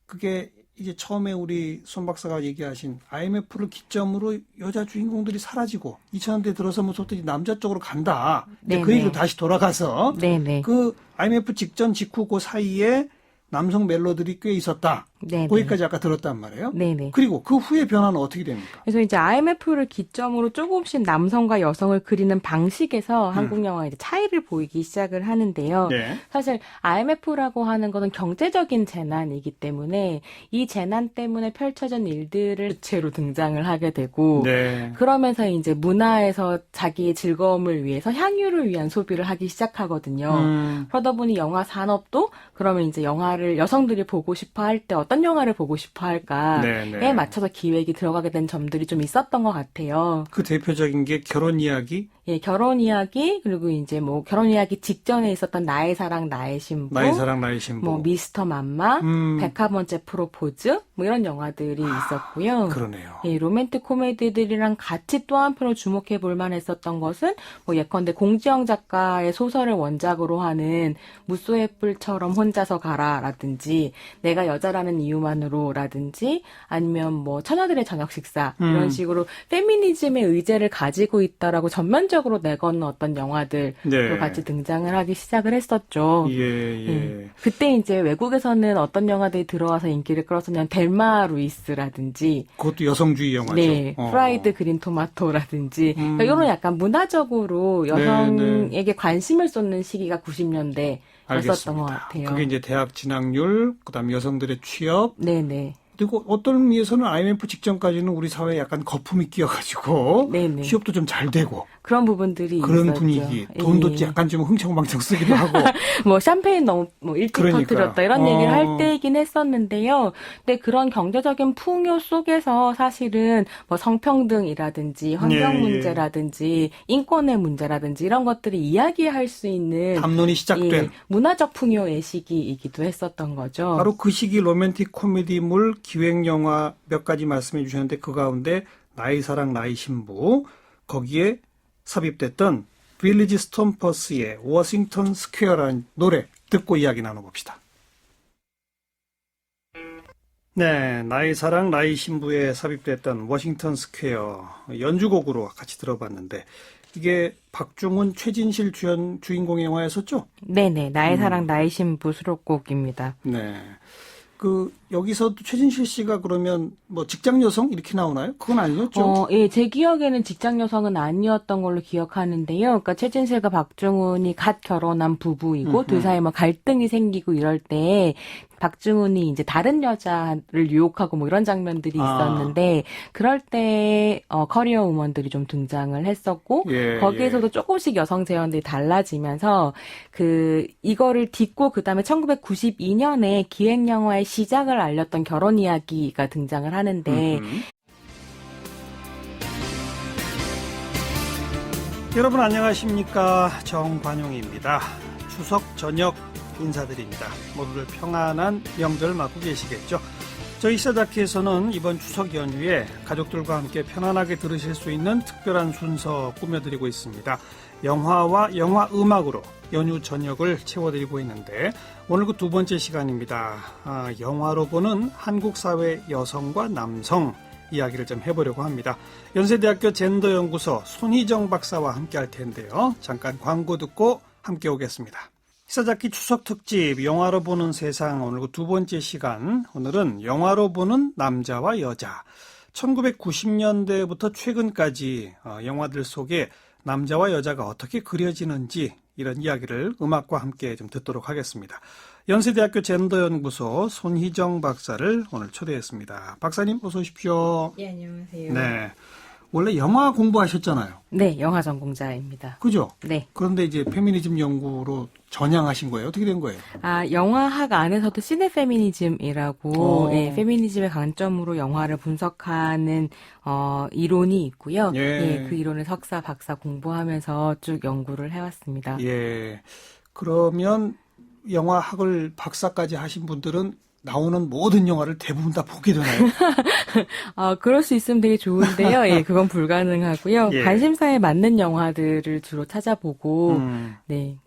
그게 이제 처음에 우리 손 박사가 얘기하신 IMF를 기점으로 여자 주인공들이 사라지고 2000년대 들어서부터 이제 남자 쪽으로 간다. 이제 그 네네. 얘기로 다시 돌아가서 네네. 그 IMF 직전 직후 그 사이에 남성 멜로들이 꽤 있었다. 네네. 거기까지 아까 들었단 말이에요. 네네. 그리고 그 후에 변화는 어떻게 됩니까? 그래서 이제 IMF를 기점으로 조금씩 남성과 여성을 그리는 방식에서 한국 영화가 이제 차이를 보이기 시작을 하는데요. 네. 사실 IMF라고 하는 것은 경제적인 재난이기 때문에 이 재난 때문에 펼쳐진 일들을 주체로 등장을 하게 되고 네. 그러면서 이제 문화에서 자기의 즐거움을 위해서 향유를 위한 소비를 하기 시작하거든요. 그러다 보니 영화 산업도 그러면 이제 영화를 여성들이 보고 싶어 할 때 어떤 영화를 보고 싶어 할까에 네네. 맞춰서 기획이 들어가게 된 점들이 좀 있었던 것 같아요. 그 대표적인 게 결혼 이야기, 예, 결혼 이야기, 그리고 이제 뭐 결혼 이야기 직전에 있었던 나의 사랑, 나의 신부, 나의 사랑 나의 신부. 뭐 미스터 맘마, 101번째 프로포즈, 뭐 이런 영화들이 있었고요. 그러네요. 예, 로맨틱 코미디들이랑 같이 또 한편으로 주목해 볼 만했었던 것은 뭐 예컨대 공지영 작가의 소설을 원작으로 하는 무쏘의 뿔처럼 혼자서 가라라든지 내가 여자라는 이유만으로라든지 아니면 뭐 처녀들의 저녁 식사 이런 식으로 페미니즘의 의제를 가지고 있다라고 전면적으로 내건 어떤 영화들도 네. 같이 등장을 하기 시작을 했었죠. 예. 그때 이제 외국에서는 어떤 영화들이 들어와서 인기를 끌었었냐면 델마 루이스라든지 그것도 여성주의 영화죠. 네, 프라이드 그린 토마토라든지 그러니까 이런 약간 문화적으로 여성에게 관심을 쏟는 시기가 90년대였었던 것 같아요. 그게 이제 대학 진학률, 그다음에 여성들의 취업, 네네. 그리고 어떤 의미에서는 IMF 직전까지는 우리 사회에 약간 거품이 끼어가지고 네네. 취업도 좀 잘 되고 그런 부분들이 그런 있었죠. 분위기, 돈도 예. 약간 좀 흥청망청 쓰기도 하고. 뭐 샴페인 너무 뭐 일찍 그러니까. 터뜨렸다 이런 얘기를 할 때이긴 했었는데요. 근데 그런 경제적인 풍요 속에서 사실은 뭐 성평등이라든지 환경 예, 예. 문제라든지 인권의 문제라든지 이런 것들이 이야기할 수 있는 담론이 시작된. 예, 문화적 풍요의 시기이기도 했었던 거죠. 바로 그 시기 로맨틱 코미디물 기획 영화 몇 가지 말씀해 주셨는데 그 가운데 나의 사랑 나의 신부 거기에 삽입됐던 빌리지 스톰퍼스의 워싱턴 스퀘어라는 노래 듣고 이야기 나눠봅시다. 네, 나의 사랑 나의 신부에 삽입됐던 워싱턴 스퀘어 연주곡으로 같이 들어봤는데 이게 박중훈, 최진실 주인공의 영화였었죠? 네네, 나의 사랑 나의 신부 수록곡입니다. 네. 여기서도 최진실 씨가 그러면 뭐 직장 여성 이렇게 나오나요? 그건 아니었죠? 예, 제 기억에는 직장 여성은 아니었던 걸로 기억하는데요. 그러니까 최진실과 박중훈이 갓 결혼한 부부이고 둘 사이에 뭐 갈등이 생기고 이럴 때 박중훈이 이제 다른 여자를 유혹하고 뭐 이런 장면들이 있었는데 그럴 때 커리어 우먼들이 좀 등장을 했었고 예, 거기에서도 조금씩 여성 재현들이 달라지면서 이거를 딛고 그다음에 1992년에 기획 영화의 시작을 알렸던 결혼 이야기가 등장을 하는데 여러분 안녕하십니까? 정관용입니다. 추석 저녁 인사드립니다. 모두들 평안한 명절 맞고 계시겠죠? 저희 시사다키에서는 이번 추석 연휴에 가족들과 함께 편안하게 들으실 수 있는 특별한 순서 꾸며드리고 있습니다. 영화와 영화 음악으로 연휴 저녁을 채워드리고 있는데 오늘 그 두 번째 시간입니다. 영화로 보는 한국 사회 여성과 남성 이야기를 좀 해보려고 합니다. 연세대학교 젠더연구소 손희정 박사와 함께 할 텐데요. 잠깐 광고 듣고 함께 오겠습니다. 시사자키 추석 특집 영화로 보는 세상 오늘 그 두 번째 시간 오늘은 영화로 보는 남자와 여자 1990년대부터 최근까지 영화들 속에 남자와 여자가 어떻게 그려지는지 이런 이야기를 음악과 함께 좀 듣도록 하겠습니다. 연세대학교 젠더연구소 손희정 박사를 오늘 초대했습니다. 박사님 어서 오십시오. 예, 안녕하세요. 네, 원래 영화 공부하셨잖아요. 네, 영화 전공자입니다. 그죠? 네. 그런데 이제 페미니즘 연구로 전향하신 거예요? 어떻게 된 거예요? 영화학 안에서도 시네 페미니즘이라고, 오. 예, 페미니즘의 관점으로 영화를 분석하는, 이론이 있고요. 예. 그 이론을 석사, 박사 공부하면서 쭉 연구를 해왔습니다. 예. 그러면 영화학을 박사까지 하신 분들은 나오는 모든 영화를 대부분 다 보게 되나요? 그럴 수 있으면 되게 좋은데요. 예, 그건 불가능하고요. 예. 관심사에 맞는 영화들을 주로 찾아보고, 네,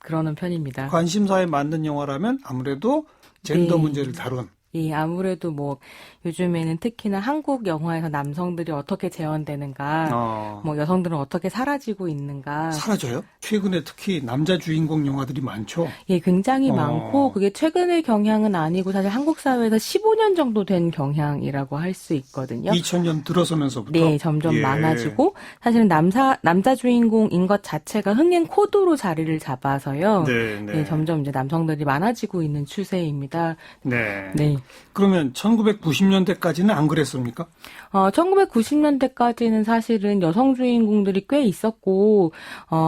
그러는 편입니다. 관심사에 맞는 영화라면 아무래도 젠더 네. 문제를 다룬 예, 아무래도 뭐 요즘에는 특히나 한국 영화에서 남성들이 어떻게 재현되는가, 뭐 여성들은 어떻게 사라지고 있는가. 사라져요? 최근에 특히 남자 주인공 영화들이 많죠. 예, 굉장히 많고 그게 최근의 경향은 아니고 사실 한국 사회에서 15년 정도 된 경향이라고 할 수 있거든요. 2000년 들어서면서부터. 네, 점점 예. 많아지고 사실은 남자 주인공인 것 자체가 흥행 코드로 자리를 잡아서요. 네, 네. 네, 점점 이제 남성들이 많아지고 있는 추세입니다. 네. 네. 그러면 1990년대까지는 안 그랬습니까? 1990년대까지는 사실은 여성 주인공들이 꽤 있었고,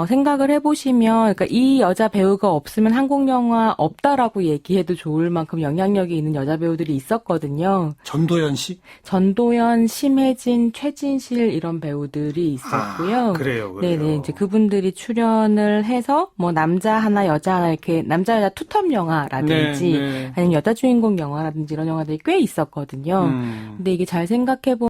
생각을 해보시면, 그러니까 이 여자 배우가 없으면 한국 영화 없다라고 얘기해도 좋을 만큼 영향력이 있는 여자 배우들이 있었거든요. 전도연 씨? 전도연, 심혜진, 최진실 이런 배우들이 있었고요. 그래요. 네네, 이제 그분들이 출연을 해서 뭐 남자 하나, 여자 하나 이렇게 남자 여자 투톱 영화라든지 네, 네. 아니면 여자 주인공 영화라든지 이런 영화들이 꽤 있었거든요. 근데 이게 잘 생각해보면